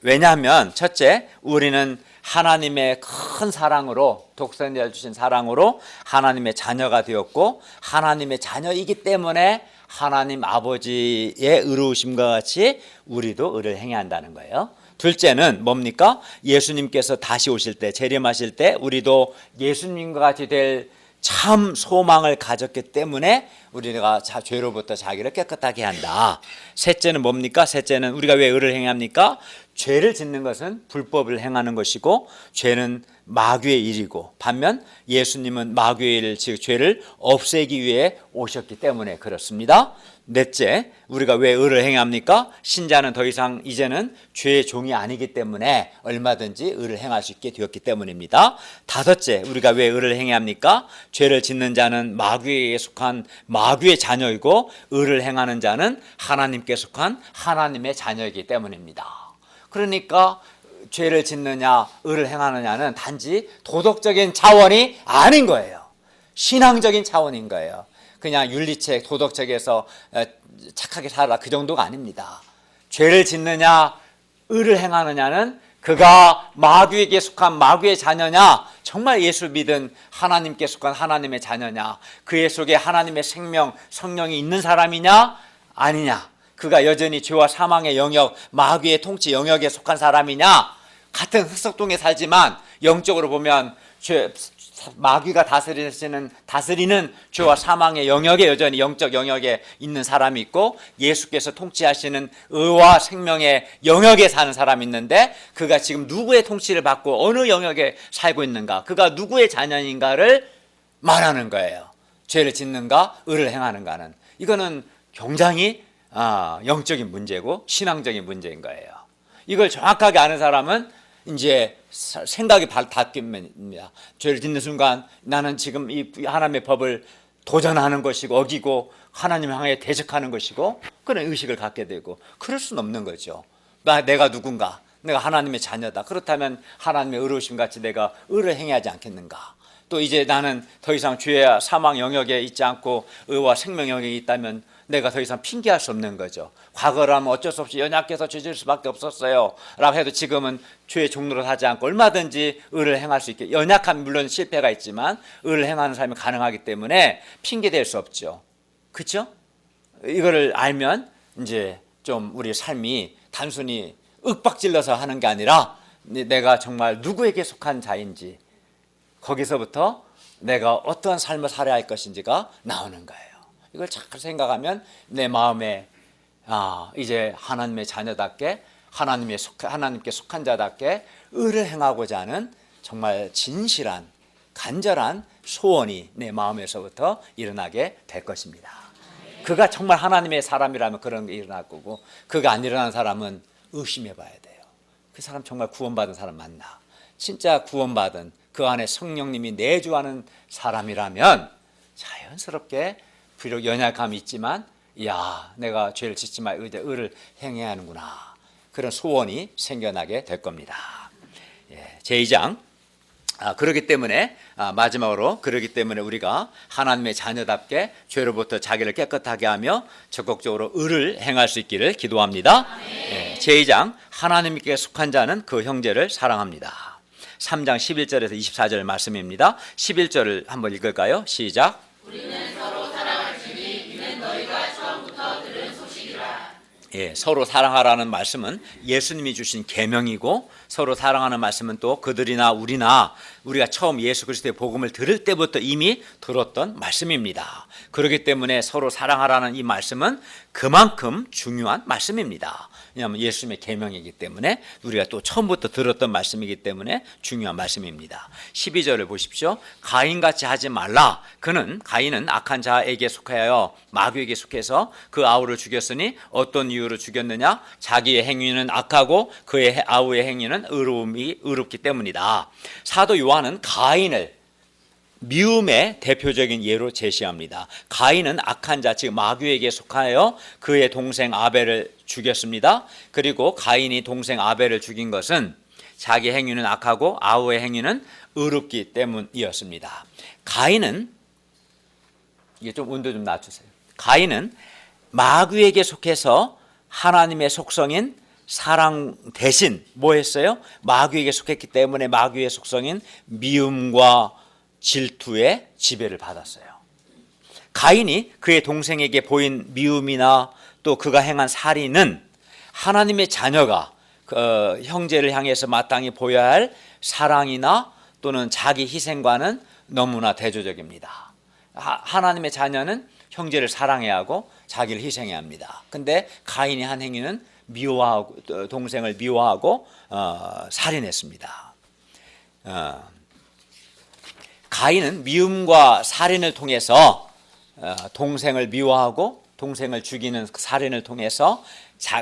왜냐하면 첫째, 우리는 하나님의 큰 사랑으로, 독생자를 주신 사랑으로 하나님의 자녀가 되었고 하나님의 자녀이기 때문에 하나님 아버지의 의로우심과 같이 우리도 의를 행해야 한다는 거예요. 둘째는 뭡니까? 예수님께서 다시 오실 때, 재림하실 때 우리도 예수님과 같이 될 참 소망을 가졌기 때문에 우리가 죄로부터 자기를 깨끗하게 한다. 셋째는 뭡니까? 셋째는 우리가 왜 의를 행해야 합니까? 죄를 짓는 것은 불법을 행하는 것이고 죄는 마귀의 일이고 반면 예수님은 마귀의 일을, 즉 죄를 없애기 위해 오셨기 때문에 그렇습니다. 넷째, 우리가 왜 의를 행해야 합니까? 신자는 더 이상 이제는 죄의 종이 아니기 때문에 얼마든지 의를 행할 수 있게 되었기 때문입니다. 다섯째, 우리가 왜 의를 행해야 합니까? 죄를 짓는 자는 마귀에 속한 마귀의 자녀이고 의를 행하는 자는 하나님께 속한 하나님의 자녀이기 때문입니다. 그러니까 죄를 짓느냐 의를 행하느냐는 단지 도덕적인 차원이 아닌 거예요. 신앙적인 차원인 거예요. 그냥 윤리책, 도덕책에서 착하게 살아라 그 정도가 아닙니다. 죄를 짓느냐 의를 행하느냐는 그가 마귀에게 속한 마귀의 자녀냐, 정말 예수 믿은 하나님께 속한 하나님의 자녀냐, 그의 속에 하나님의 생명, 성령이 있는 사람이냐 아니냐, 그가 여전히 죄와 사망의 영역, 마귀의 통치 영역에 속한 사람이냐, 같은 흑석동에 살지만 영적으로 보면 마귀가 다스리는 죄와 사망의 영역에 여전히 영적 영역에 있는 사람이 있고 예수께서 통치하시는 의와 생명의 영역에 사는 사람이 있는데 그가 지금 누구의 통치를 받고 어느 영역에 살고 있는가, 그가 누구의 자녀인가를 말하는 거예요. 죄를 짓는가 의를 행하는가는, 이거는 굉장히 영적인 문제고 신앙적인 문제인 거예요. 이걸 정확하게 아는 사람은 이제 생각이 바뀝니다. 죄를 짓는 순간 나는 지금 이 하나님의 법을 도전하는 것이고 어기고 하나님 향해 대적하는 것이고 그런 의식을 갖게 되고, 그럴 수는 없는 거죠. 내가 누군가, 내가 하나님의 자녀다. 그렇다면 하나님의 의로우심 같이 내가 의를 행해야 하지 않겠는가. 또 이제 나는 더 이상 죄와 사망 영역에 있지 않고 의와 생명 영역에 있다면 내가 더 이상 핑계할 수 없는 거죠. 과거라면 어쩔 수 없이 연약해서 죄질 수밖에 없었어요 라고 해도 지금은 죄의 종로로 하지 않고 얼마든지 의를 행할 수 있게, 연약한 물론 실패가 있지만 의를 행하는 삶이 가능하기 때문에 핑계댈 수 없죠. 그렇죠? 이거를 알면 이제 좀 우리 삶이 단순히 윽박질러서 하는 게 아니라 내가 정말 누구에게 속한 자인지, 거기서부터 내가 어떠한 삶을 살아야 할 것인지가 나오는 거예요. 이걸 잘 생각하면 내 마음에 이제 하나님의 자녀답게 하나님께 속한 자답게 의를 행하고자 하는 정말 진실한 간절한 소원이 내 마음에서부터 일어나게 될 것입니다. 그가 정말 하나님의 사람이라면 그런 게 일어날 거고, 그가 안 일어난 사람은 의심해 봐야 돼요. 그 사람 정말 구원받은 사람 맞나? 진짜 구원받은 그 안에 성령님이 내주하는 사람이라면 자연스럽게 비록 연약함이 있지만 내가 죄를 짓지 말고 의를 행해야 하는구나, 그런 소원이 생겨나게 될 겁니다. 제2장 그렇기 때문에 마지막으로, 그렇기 때문에 우리가 하나님의 자녀답게 죄로부터 자기를 깨끗하게 하며 적극적으로 의를 행할 수 있기를 기도합니다. 제2장 하나님께 속한 자는 그 형제를 사랑합니다. 3장 11절에서 24절 말씀입니다. 11절을 한번 읽을까요? 시작. 우리는 서로 사랑을 예, 서로 사랑하라는 말씀은 예수님이 주신 계명이고, 서로 사랑하는 말씀은 또 그들이나 우리가 처음 예수 그리스도의 복음을 들을 때부터 이미 들었던 말씀입니다. 그렇기 때문에 서로 사랑하라는 이 말씀은 그만큼 중요한 말씀입니다. 왜냐하면 예수님의 계명이기 때문에, 우리가 또 처음부터 들었던 말씀이기 때문에 중요한 말씀입니다. 12절을 보십시오. 가인같이 하지 말라. 가인은 악한 자에게 속하여 마귀에게 속해서 그 아우를 죽였으니 어떤 이유로 죽였느냐? 자기의 행위는 악하고 그의 아우의 행위는 의롭기 때문이다. 사도 요한은 가인을 미움의 대표적인 예로 제시합니다. 가인은 악한 자, 즉 마귀에게 속하여 그의 동생 아벨을 죽였습니다. 그리고 가인이 동생 아벨을 죽인 것은 자기 행위는 악하고 아우의 행위는 의롭기 때문이었습니다. 가인은, 이게 좀 온도 좀 낮추세요. 가인은 마귀에게 속해서 하나님의 속성인 사랑 대신 뭐 했어요? 마귀에게 속했기 때문에 마귀의 속성인 미움과 질투의 지배를 받았어요. 가인이 그의 동생에게 보인 미움이나 또 그가 행한 살인은 하나님의 자녀가 형제를 향해서 마땅히 보여야 할 사랑이나 또는 자기 희생과는 너무나 대조적입니다. 하나님의 자녀는 형제를 사랑해야 하고 자기를 희생해야 합니다. 근데 가인이 한 행위는 미워하고, 동생을 미워하고 살인했습니다. 가인은 미움과 살인을 통해서 동생을 미워하고 동생을 죽이는 살인을 통해서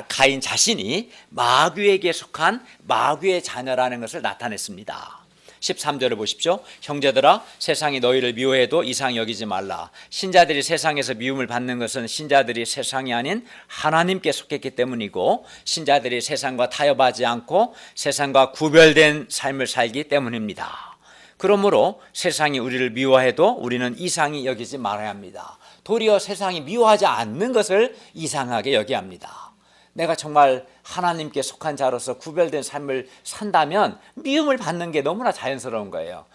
가인 자신이 마귀에게 속한 마귀의 자녀라는 것을 나타냈습니다. 13절을 보십시오. 형제들아, 세상이 너희를 미워해도 이상히 여기지 말라. 신자들이 세상에서 미움을 받는 것은 신자들이 세상이 아닌 하나님께 속했기 때문이고, 신자들이 세상과 타협하지 않고 세상과 구별된 삶을 살기 때문입니다. 그러므로 세상이 우리를 미워해도 우리는 이상히 여기지 말아야 합니다. 도리어 세상이 미워하지 않는 것을 이상하게 여겨야 합니다. 내가 정말 하나님께 속한 자로서 구별된 삶을 산다면 미움을 받는 게 너무나 자연스러운 거예요.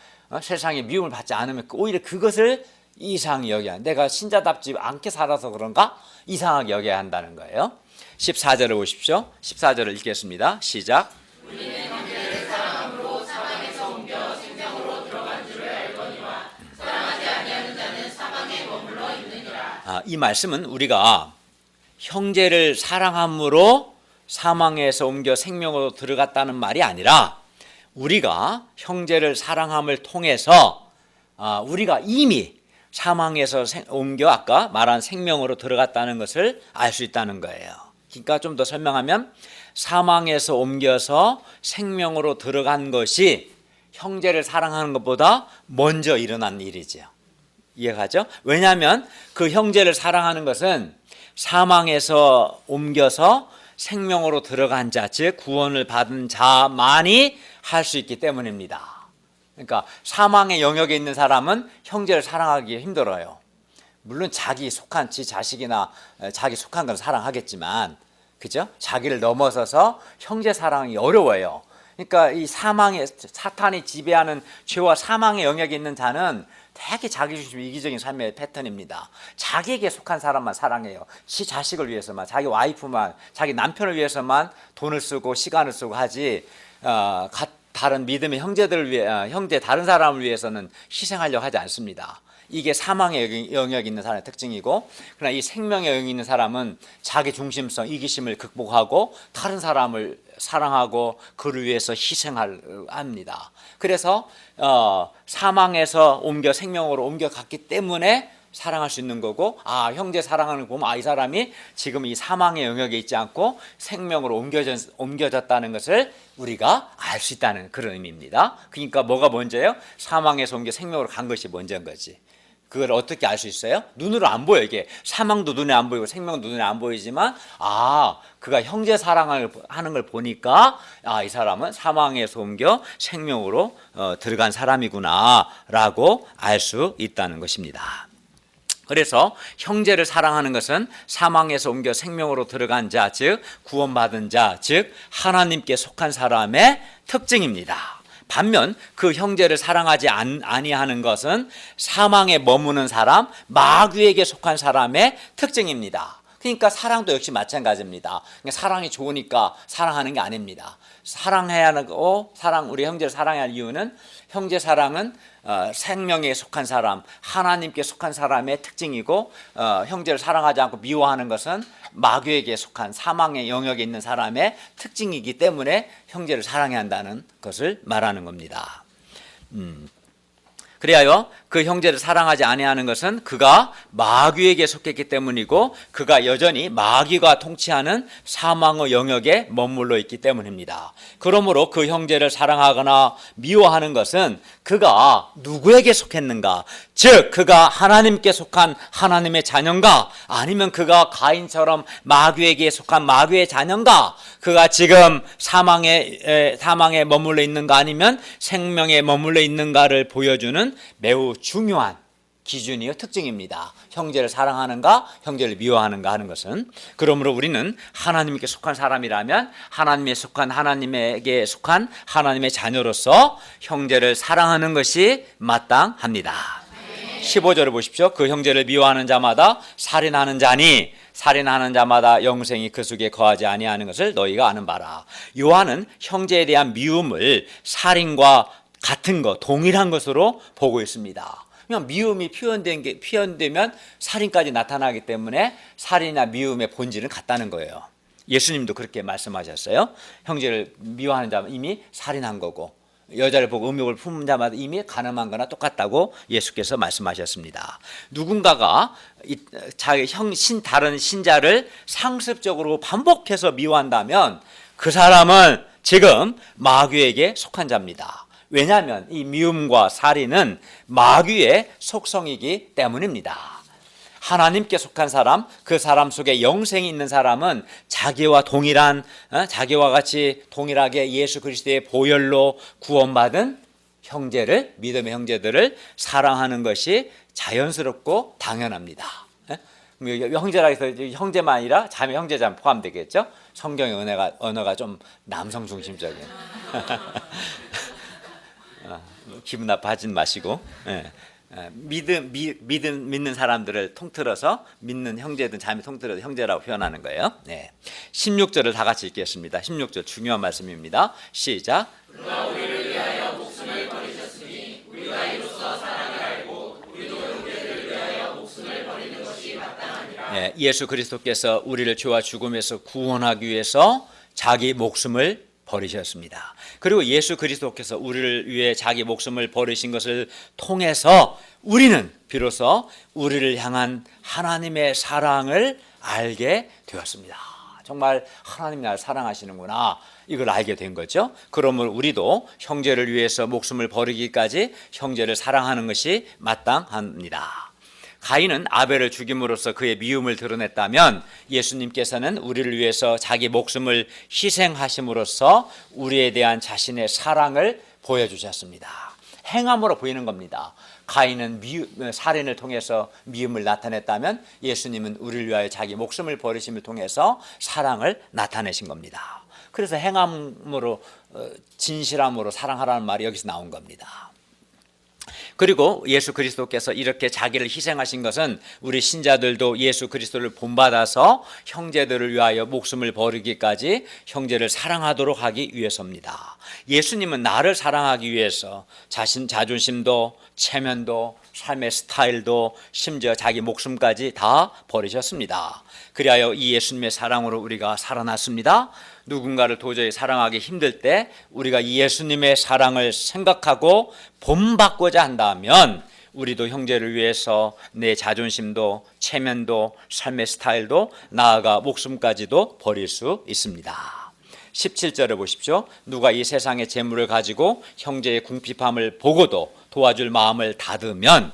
세상에 미움을 받지 않으면 오히려 그것을 이상히 여겨야 한다. 내가 신자답지 않게 살아서 그런가? 이상하게 여겨야 한다는 거예요. 14절을 보십시오. 14절을 읽겠습니다. 시작. 우리는 형제를 사랑함으로 사방에서 옮겨 생명으로 들어간 줄을 알거니와 사랑하지 아니하는 자는 사방에 머물러 있느니라. 이 말씀은 우리가 형제를 사랑함으로 사망에서 옮겨 생명으로 들어갔다는 말이 아니라, 우리가 형제를 사랑함을 통해서 우리가 이미 사망에서 옮겨 아까 말한 생명으로 들어갔다는 것을 알 수 있다는 거예요. 그러니까 좀 더 설명하면, 사망에서 옮겨서 생명으로 들어간 것이 형제를 사랑하는 것보다 먼저 일어난 일이죠. 이해가죠? 왜냐하면 그 형제를 사랑하는 것은 사망에서 옮겨서 생명으로 들어간 자, 즉 구원을 받은 자만이 할 수 있기 때문입니다. 그러니까 사망의 영역에 있는 사람은 형제를 사랑하기 힘들어요. 물론 자기 속한 지 자식이나 자기 속한 건 사랑하겠지만, 그죠? 자기를 넘어서서 형제 사랑이 어려워요. 그러니까 이 사망의, 사탄이 지배하는 죄와 사망의 영역에 있는 자는 되게 자기중심 이기적인 삶의 패턴입니다. 자기에게 속한 사람만 사랑해요. 지 자식을 위해서만, 자기 와이프만, 자기 남편을 위해서만 돈을 쓰고 시간을 쓰고 하지, 다른 믿음의 형제들을 위해, 다른 사람을 위해서는 희생하려고 하지 않습니다. 이게 사망의 영역이 있는 사람의 특징이고, 그러나 이 생명의 영역이 있는 사람은 자기 중심성, 이기심을 극복하고 다른 사람을 사랑하고 그를 위해서 희생합니다. 그래서 사망에서 옮겨 생명으로 옮겨갔기 때문에 사랑할 수 있는 거고, 형제 사랑하는 거 보면 이 사람이 지금 이 사망의 영역에 있지 않고 생명으로 옮겨졌다는 것을 우리가 알 수 있다는 그런 의미입니다. 그러니까 뭐가 먼저예요? 사망에서 옮겨 생명으로 간 것이 먼저인 거지. 그걸 어떻게 알 수 있어요? 눈으로 안 보여. 이게 사망도 눈에 안 보이고 생명도 눈에 안 보이지만, 그가 형제 사랑을 하는 걸 보니까 이 사람은 사망에서 옮겨 생명으로 들어간 사람이구나 라고 알 수 있다는 것입니다. 그래서 형제를 사랑하는 것은 사망에서 옮겨 생명으로 들어간 자, 즉 구원받은 자, 즉 하나님께 속한 사람의 특징입니다. 반면 그 형제를 사랑하지 아니하는 것은 사망에 머무는 사람, 마귀에게 속한 사람의 특징입니다. 그러니까 사랑도 역시 마찬가지입니다. 그러니까 사랑이 좋으니까 사랑하는 게 아닙니다. 사랑해야 하고 우리 형제를 사랑해야 할 이유는 형제 사랑은 생명에 속한 사람, 하나님께 속한 사람의 특징이고 형제를 사랑하지 않고 미워하는 것은 마귀에게 속한 사망의 영역에 있는 사람의 특징이기 때문에 형제를 사랑해야 한다는 것을 말하는 겁니다. 그리하여 그 형제를 사랑하지 아니하는 것은 그가 마귀에게 속했기 때문이고 그가 여전히 마귀가 통치하는 사망의 영역에 머물러 있기 때문입니다. 그러므로 그 형제를 사랑하거나 미워하는 것은 그가 누구에게 속했는가, 즉 그가 하나님께 속한 하나님의 자녀인가, 아니면 그가 가인처럼 마귀에게 속한 마귀의 자녀인가, 그가 지금 사망에 머물러 있는가 아니면 생명에 머물러 있는가를 보여주는 매우 중요한 기준이요 특징입니다. 형제를 사랑하는가 형제를 미워하는가 하는 것은. 그러므로 우리는 하나님께 속한 사람이라면 하나님에게 속한 하나님의 자녀로서 형제를 사랑하는 것이 마땅합니다. 15절을 보십시오. 그 형제를 미워하는 자마다 살인하는 자니 살인하는 자마다 영생이 그 속에 거하지 아니하는 것을 너희가 아는 바라. 요한은 형제에 대한 미움을 살인과 같은 것, 동일한 것으로 보고 있습니다. 그냥 미움이 표현되면 살인까지 나타나기 때문에 살인이나 미움의 본질은 같다는 거예요. 예수님도 그렇게 말씀하셨어요. 형제를 미워하는 자는 이미 살인한 거고 여자를 보고 음욕을 품은 자마다 이미 간음한 거나 똑같다고 예수께서 말씀하셨습니다. 누군가가 다른 신자를 상습적으로 반복해서 미워한다면 그 사람은 지금 마귀에게 속한 자입니다. 왜냐하면 이 미움과 살인은 마귀의 속성이기 때문입니다. 하나님께 속한 사람, 그 사람 속에 영생이 있는 사람은 자기와 같이 동일하게 예수 그리스도의 보혈로 구원받은 믿음의 형제들을 사랑하는 것이 자연스럽고 당연합니다. 형제라 해서 형제만 아니라 자매, 형제자매 포함되겠죠? 성경의 언어가 좀 남성 중심적인. 기분 나빠하지 마시고 믿는 사람들을 통틀어서 믿는 형제든 자매 통틀어서 형제라고 표현하는 거예요. 16절을 다 같이 읽겠습니다. 16절 중요한 말씀입니다. 시작. 그가 우리를 위하여 목숨을 버리셨으니 우리가 이로써 사랑을 알고 우리도 형제를 위하여 목숨을 버리는 것이 마땅하니라. 예수 그리스도께서 우리를 죄와 죽음에서 구원하기 위해서 자기 목숨을 버리셨습니다. 그리고 예수 그리스도께서 우리를 위해 자기 목숨을 버리신 것을 통해서 우리는 비로소 우리를 향한 하나님의 사랑을 알게 되었습니다. 정말 하나님이 나를 사랑하시는구나, 이걸 알게 된 거죠. 그러면 우리도 형제를 위해서 목숨을 버리기까지 형제를 사랑하는 것이 마땅합니다. 가인은 아벨을 죽임으로써 그의 미움을 드러냈다면 예수님께서는 우리를 위해서 자기 목숨을 희생하심으로써 우리에 대한 자신의 사랑을 보여주셨습니다. 행함으로 보이는 겁니다. 가인은 살인을 통해서 미움을 나타냈다면 예수님은 우리를 위하여 자기 목숨을 버리심을 통해서 사랑을 나타내신 겁니다. 그래서 행함으로 진실함으로 사랑하라는 말이 여기서 나온 겁니다. 그리고 예수 그리스도께서 이렇게 자기를 희생하신 것은 우리 신자들도 예수 그리스도를 본받아서 형제들을 위하여 목숨을 버리기까지 형제를 사랑하도록 하기 위해서입니다. 예수님은 나를 사랑하기 위해서 자존심도 체면도 삶의 스타일도 심지어 자기 목숨까지 다 버리셨습니다. 그리하여 이 예수님의 사랑으로 우리가 살아났습니다. 누군가를 도저히 사랑하기 힘들 때 우리가 이 예수님의 사랑을 생각하고 본받고자 한다면 우리도 형제를 위해서 내 자존심도 체면도 삶의 스타일도 나아가 목숨까지도 버릴 수 있습니다. 17절을 보십시오. 누가 이 세상의 재물을 가지고 형제의 궁핍함을 보고도 도와줄 마음을 닫으면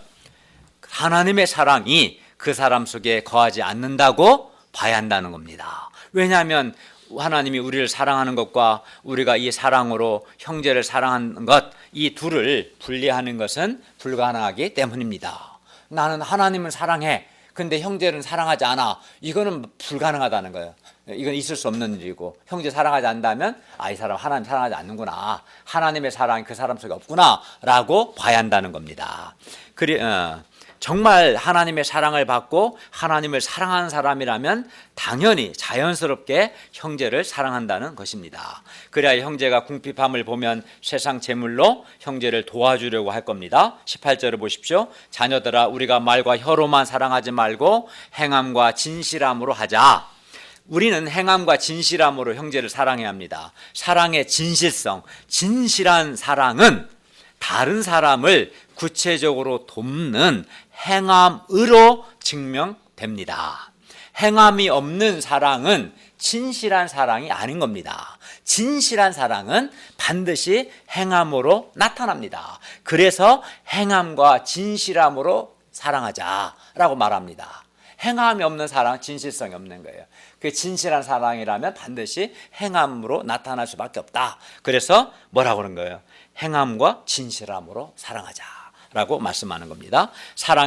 하나님의 사랑이 그 사람 속에 거하지 않는다고 봐야 한다는 겁니다. 왜냐하면 하나님이 우리를 사랑하는 것과 우리가 이 사랑으로 형제를 사랑하는 것, 이 둘을 분리하는 것은 불가능하기 때문입니다. 나는 하나님을 사랑해, 근데 형제는 사랑하지 않아. 이거는 불가능하다는 거예요. 이건 있을 수 없는 일이고, 형제 사랑하지 않는다면 이 사람 하나님 사랑하지 않는구나, 하나님의 사랑이 그 사람 속에 없구나 라고 봐야 한다는 겁니다. 정말 하나님의 사랑을 받고 하나님을 사랑하는 사람이라면 당연히 자연스럽게 형제를 사랑한다는 것입니다. 그래야 형제가 궁핍함을 보면 세상 재물로 형제를 도와주려고 할 겁니다. 18절을 보십시오. 자녀들아, 우리가 말과 혀로만 사랑하지 말고 행함과 진실함으로 하자. 우리는 행함과 진실함으로 형제를 사랑해야 합니다. 사랑의 진실성, 진실한 사랑은 다른 사람을 구체적으로 돕는 행함으로 증명됩니다. 행함이 없는 사랑은 진실한 사랑이 아닌 겁니다. 진실한 사랑은 반드시 행함으로 나타납니다. 그래서 행함과 진실함으로 사랑하자라고 말합니다. 행함이 없는 사랑은 진실성이 없는 거예요. 그 진실한 사랑이라면 반드시 행함으로 나타날 수밖에 없다. 그래서 뭐라고 그런 거예요? 행함과 진실함으로 사랑하자라고 말씀하는 겁니다.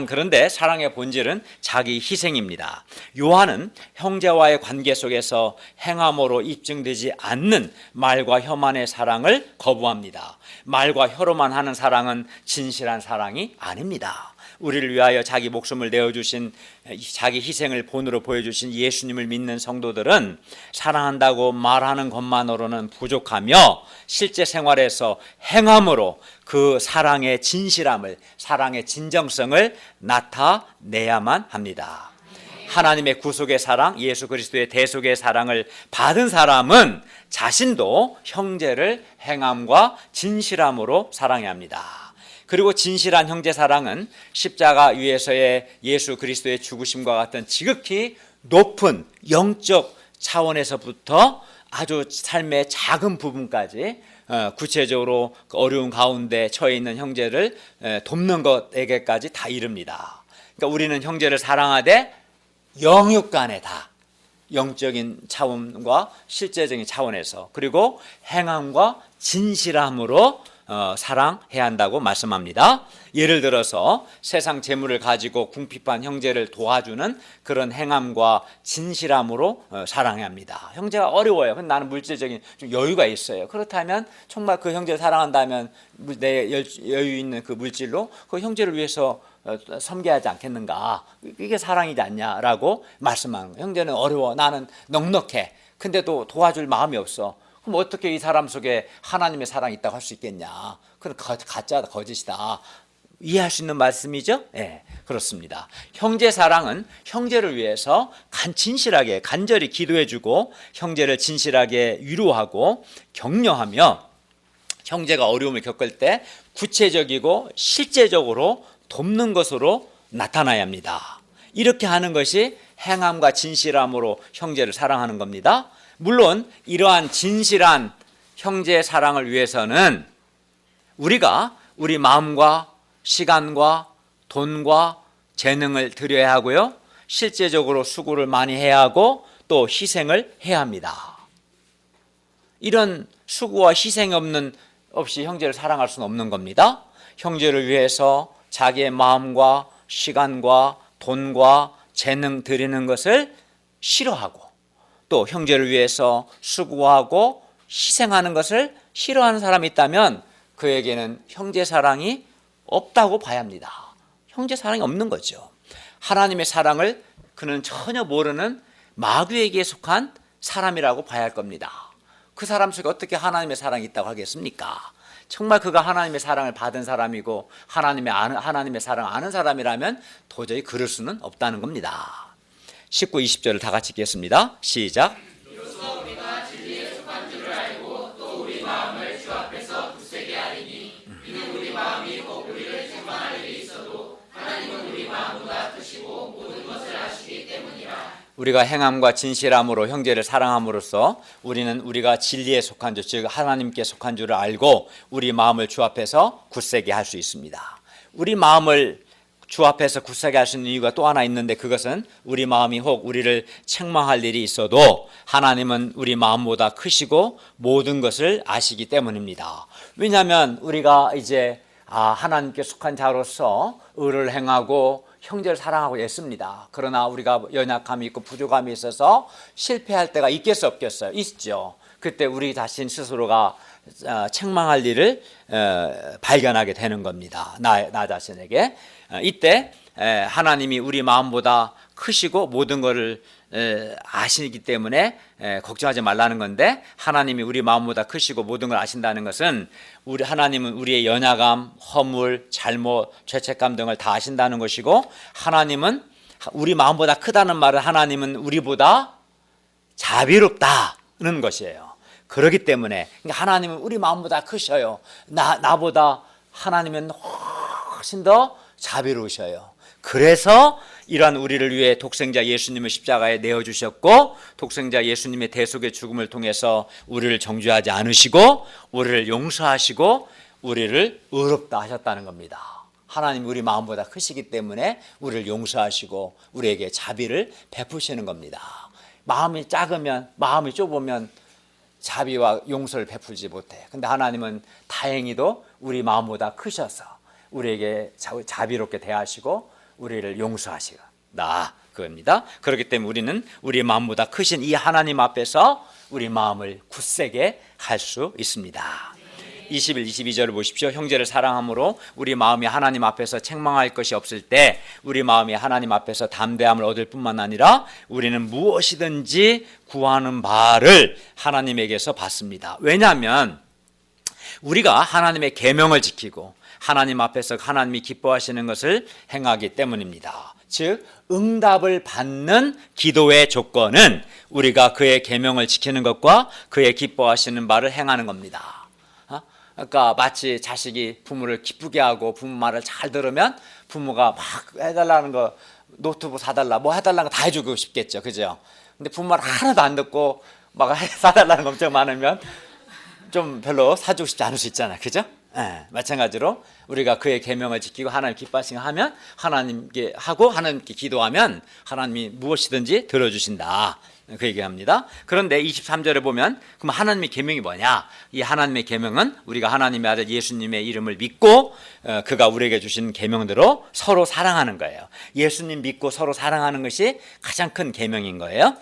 그런데 사랑의 본질은 자기 희생입니다. 요한은 형제와의 관계 속에서 행함으로 입증되지 않는 말과 혀만의 사랑을 거부합니다. 말과 혀로만 하는 사랑은 진실한 사랑이 아닙니다. 우리를 위하여 자기 목숨을 내어주신, 자기 희생을 본으로 보여주신 예수님을 믿는 성도들은 사랑한다고 말하는 것만으로는 부족하며 실제 생활에서 행함으로 그 사랑의 진실함을, 사랑의 진정성을 나타내야만 합니다. 하나님의 구속의 사랑, 예수 그리스도의 대속의 사랑을 받은 사람은 자신도 형제를 행함과 진실함으로 사랑해야 합니다. 그리고 진실한 형제 사랑은 십자가 위에서의 예수 그리스도의 죽으심과 같은 지극히 높은 영적 차원에서부터 아주 삶의 작은 부분까지 구체적으로 어려운 가운데 처해 있는 형제를 돕는 것에게까지 다 이릅니다. 그러니까 우리는 형제를 사랑하되 영육 간에 다 영적인 차원과 실제적인 차원에서, 그리고 행함과 진실함으로 사랑해야 한다고 말씀합니다. 예를 들어서 세상 재물을 가지고 궁핍한 형제를 도와주는 그런 행함과 진실함으로 사랑해야 합니다. 형제가 어려워요. 근데 나는 물질적인 좀 여유가 있어요. 그렇다면 정말 그 형제를 사랑한다면 내 여유 있는 그 물질로 그 형제를 위해서 섬겨야 하지 않겠는가? 이게 사랑이지 않냐라고 말씀하는 거예요. 형제는 어려워. 나는 넉넉해. 근데도 도와줄 마음이 없어. 그럼 어떻게 이 사람 속에 하나님의 사랑이 있다고 할 수 있겠냐? 그건 가짜다, 거짓이다. 이해할 수 있는 말씀이죠? 네, 그렇습니다. 형제 사랑은 형제를 위해서 진실하게 간절히 기도해주고 형제를 진실하게 위로하고 격려하며 형제가 어려움을 겪을 때 구체적이고 실제적으로 돕는 것으로 나타나야 합니다. 이렇게 하는 것이 행함과 진실함으로 형제를 사랑하는 겁니다. 물론 이러한 진실한 형제 사랑을 위해서는 우리가 우리 마음과 시간과 돈과 재능을 들여야 하고요, 실제적으로 수고를 많이 해야 하고 또 희생을 해야 합니다. 이런 수고와 희생이 없이 형제를 사랑할 수는 없는 겁니다. 형제를 위해서 자기의 마음과 시간과 돈과 재능 드리는 것을 싫어하고 또 형제를 위해서 수고하고 희생하는 것을 싫어하는 사람이 있다면 그에게는 형제 사랑이 없다고 봐야 합니다. 형제 사랑이 없는 거죠. 하나님의 사랑을 그는 전혀 모르는 마귀에게 속한 사람이라고 봐야 할 겁니다. 그 사람 속에 어떻게 하나님의 사랑이 있다고 하겠습니까? 정말 그가 하나님의 사랑을 받은 사람이고 하나님의 사랑을 아는 사람이라면 도저히 그럴 수는 없다는 겁니다. 19, 20절을 다 같이 읽겠습니다. 시작. 이로써 우리가 진리에 속한 줄을 알고 또 우리 마음을 주 앞에서 굳세게 하리니 이는 우리 마음이 꼭 우리를 책망할 일이 있어도 하나님은 우리 마음보다 크시고 모든 것을 아시기 때문이라. 우리가 행함과 진실함으로 형제를 사랑함으로써 우리는 우리가 진리에 속한 줄, 즉 하나님께 속한 줄을 알고 우리 마음을 주 앞에서 굳세게 할 수 있습니다. 우리 마음을 주 앞에서 굳세게 할 수 있는 이유가 또 하나 있는데, 그것은 우리 마음이 혹 우리를 책망할 일이 있어도 하나님은 우리 마음보다 크시고 모든 것을 아시기 때문입니다. 왜냐하면 우리가 이제 하나님께 속한 자로서 의를 행하고 형제를 사랑하고 있습니다. 그러나 우리가 연약함이 있고 부족함이 있어서 실패할 때가 있겠어 없겠어요? 있죠. 그때 우리 자신 스스로가 책망할 일을 발견하게 되는 겁니다. 나 자신에게. 이때 하나님이 우리 마음보다 크시고 모든 것을 아시기 때문에 걱정하지 말라는 건데, 하나님이 우리 마음보다 크시고 모든 걸 아신다는 것은 하나님은 우리의 연약함, 허물, 잘못, 죄책감 등을 다 아신다는 것이고, 하나님은 우리 마음보다 크다는 말은 하나님은 우리보다 자비롭다는 것이에요. 그렇기 때문에 하나님은 우리 마음보다 크셔요. 나보다 하나님은 훨씬 더 자비로우셔요. 그래서 이러한 우리를 위해 독생자 예수님을 십자가에 내어주셨고, 독생자 예수님의 대속의 죽음을 통해서 우리를 정죄하지 않으시고 우리를 용서하시고 우리를 의롭다 하셨다는 겁니다. 하나님 우리 마음보다 크시기 때문에 우리를 용서하시고 우리에게 자비를 베푸시는 겁니다. 마음이 작으면, 마음이 좁으면 자비와 용서를 베풀지 못해. 근데 하나님은 다행히도 우리 마음보다 크셔서 우리에게 자비롭게 대하시고 우리를 용서하시다, 그겁니다. 그렇기 때문에 우리는 우리 마음보다 크신 이 하나님 앞에서 우리 마음을 굳세게 할 수 있습니다. 21, 22절을 보십시오. 형제를 사랑함으로 우리 마음이 하나님 앞에서 책망할 것이 없을 때 우리 마음이 하나님 앞에서 담대함을 얻을 뿐만 아니라 우리는 무엇이든지 구하는 바를 하나님에게서 받습니다. 왜냐하면 우리가 하나님의 계명을 지키고 하나님 앞에서 하나님이 기뻐하시는 것을 행하기 때문입니다. 즉 응답을 받는 기도의 조건은 우리가 그의 계명을 지키는 것과 그의 기뻐하시는 바를 행하는 겁니다. 그러니까 마치 자식이 부모를 기쁘게 하고 부모 말을 잘 들으면 부모가 막 해달라는 거, 노트북 사달라, 뭐 해달라는 거 다 해주고 싶겠죠, 그죠? 근데 부모 말 하나도 안 듣고 막 사달라는 거 엄청 많으면 좀 별로 사주고 싶지 않을 수 있잖아요, 그죠? 마찬가지로 우리가 그의 계명을 지키고 하나님 기뻐하시게 하면, 하나님께 하고 하나님께 기도하면 하나님이 무엇이든지 들어주신다, 그 얘기합니다. 그런데 23절에 보면 그럼 하나님의 계명이 뭐냐? 이 하나님의 계명은 우리가 하나님의 아들 예수님의 이름을 믿고 그가 우리에게 주신 계명대로 서로 사랑하는 거예요. 예수님 믿고 서로 사랑하는 것이 가장 큰 계명인 거예요.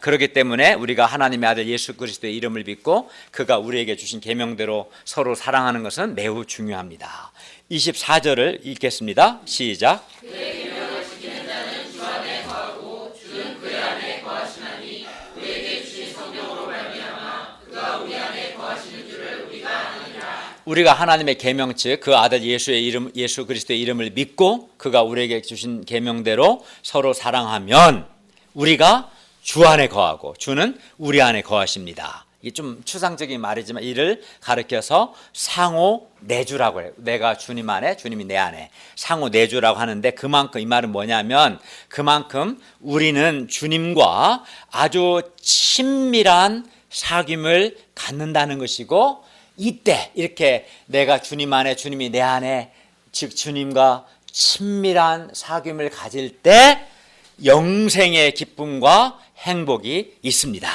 그렇기 때문에 우리가 하나님의 아들 예수 그리스도의 이름을 믿고 그가 우리에게 주신 계명대로 서로 사랑하는 것은 매우 중요합니다. 24절을 읽겠습니다. 시작. 그의 계명을 지키는 자는 주 안에 거하고 주는 그의 안에 거하시나니 우리에게 주신 성령으로 말미암아 그가 우리 안에 거하시는 줄을 우리가 아느니라. 우리가 하나님의 계명, 즉 그 아들 예수의 이름, 예수 그리스도의 이름을 믿고 그가 우리에게 주신 계명대로 서로 사랑하면 우리가 주 안에 거하고 주는 우리 안에 거하십니다. 이게 좀 추상적인 말이지만 이를 가르쳐서 상호 내주라고 해요. 내가 주님 안에, 주님이 내 안에, 상호 내주라고 하는데, 그만큼 이 말은 뭐냐면 그만큼 우리는 주님과 아주 친밀한 사귐을 갖는다는 것이고, 이때 이렇게 내가 주님 안에, 주님이 내 안에, 즉 주님과 친밀한 사귐을 가질 때 영생의 기쁨과 행복이 있습니다.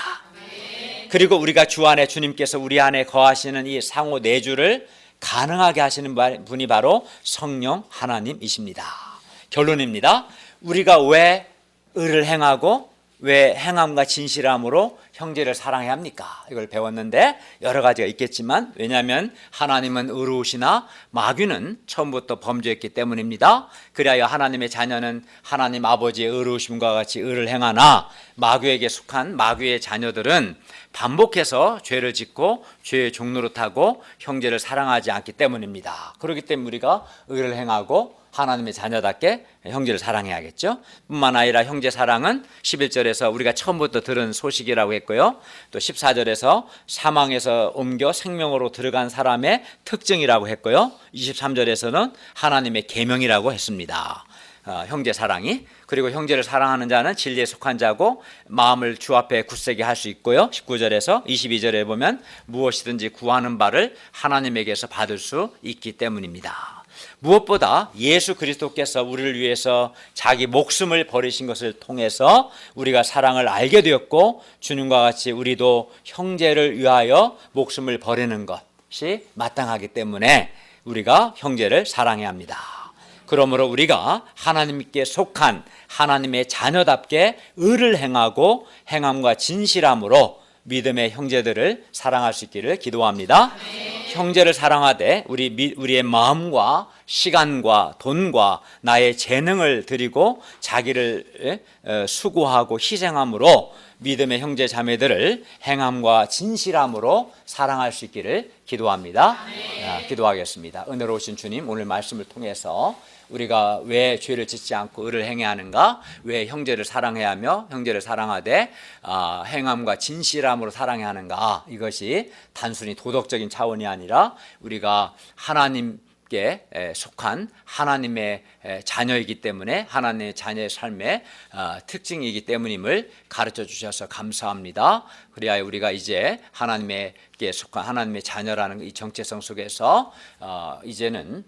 그리고 우리가 주 안에, 주님께서 우리 안에 거하시는 이 상호 내주를 가능하게 하시는 분이 바로 성령 하나님이십니다. 결론입니다. 우리가 왜 의를 행하고 왜 행함과 진실함으로 형제를 사랑해야 합니까? 이걸 배웠는데 여러 가지가 있겠지만, 왜냐하면 하나님은 의로우시나 마귀는 처음부터 범죄했기 때문입니다. 그리하여 하나님의 자녀는 하나님 아버지의 의로우심과 같이 의를 행하나 마귀에게 속한 마귀의 자녀들은 반복해서 죄를 짓고 죄의 종로로 타고 형제를 사랑하지 않기 때문입니다. 그렇기 때문에 우리가 의를 행하고 하나님의 자녀답게 형제를 사랑해야겠죠. 뿐만 아니라 형제 사랑은 11절에서 우리가 처음부터 들은 소식이라고 했고요. 또 14절에서 사망에서 옮겨 생명으로 들어간 사람의 특징이라고 했고요. 23절에서는 하나님의 계명이라고 했습니다. 형제 사랑이. 그리고 형제를 사랑하는 자는 진리에 속한 자고 마음을 주 앞에 굳세게 할 수 있고요. 19절에서 22절에 보면 무엇이든지 구하는 바를 하나님에게서 받을 수 있기 때문입니다. 무엇보다 예수 그리스도께서 우리를 위해서 자기 목숨을 버리신 것을 통해서 우리가 사랑을 알게 되었고, 주님과 같이 우리도 형제를 위하여 목숨을 버리는 것이 마땅하기 때문에 우리가 형제를 사랑해야 합니다. 그러므로 우리가 하나님께 속한 하나님의 자녀답게 의를 행하고 행함과 진실함으로 믿음의 형제들을 사랑할 수 있기를 기도합니다. 형제를 사랑하되 우리의 마음과 시간과 돈과 나의 재능을 드리고 자기를 수고하고 희생함으로 믿음의 형제 자매들을 행함과 진실함으로 사랑할 수 있기를 기도합니다. 기도하겠습니다. 은혜로우신 주님, 오늘 말씀을 통해서 우리가 왜 죄를 짓지 않고 의를 행해야 하는가, 왜 형제를 사랑해야 하며 형제를 사랑하되 행함과 진실함으로 사랑해야 하는가, 이것이 단순히 도덕적인 차원이 아니라 우리가 하나님께 속한 하나님의 자녀이기 때문에 하나님의 자녀의 삶의 특징이기 때문임을 가르쳐 주셔서 감사합니다. 그래야 우리가 이제 하나님께 속한 하나님의 자녀라는 이 정체성 속에서 이제는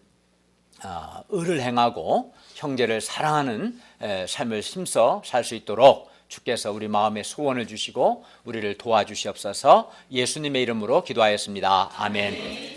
의를 행하고 형제를 사랑하는 삶을 힘써 살 수 있도록 주께서 우리 마음에 소원을 주시고 우리를 도와주시옵소서. 예수님의 이름으로 기도하였습니다. 아멘.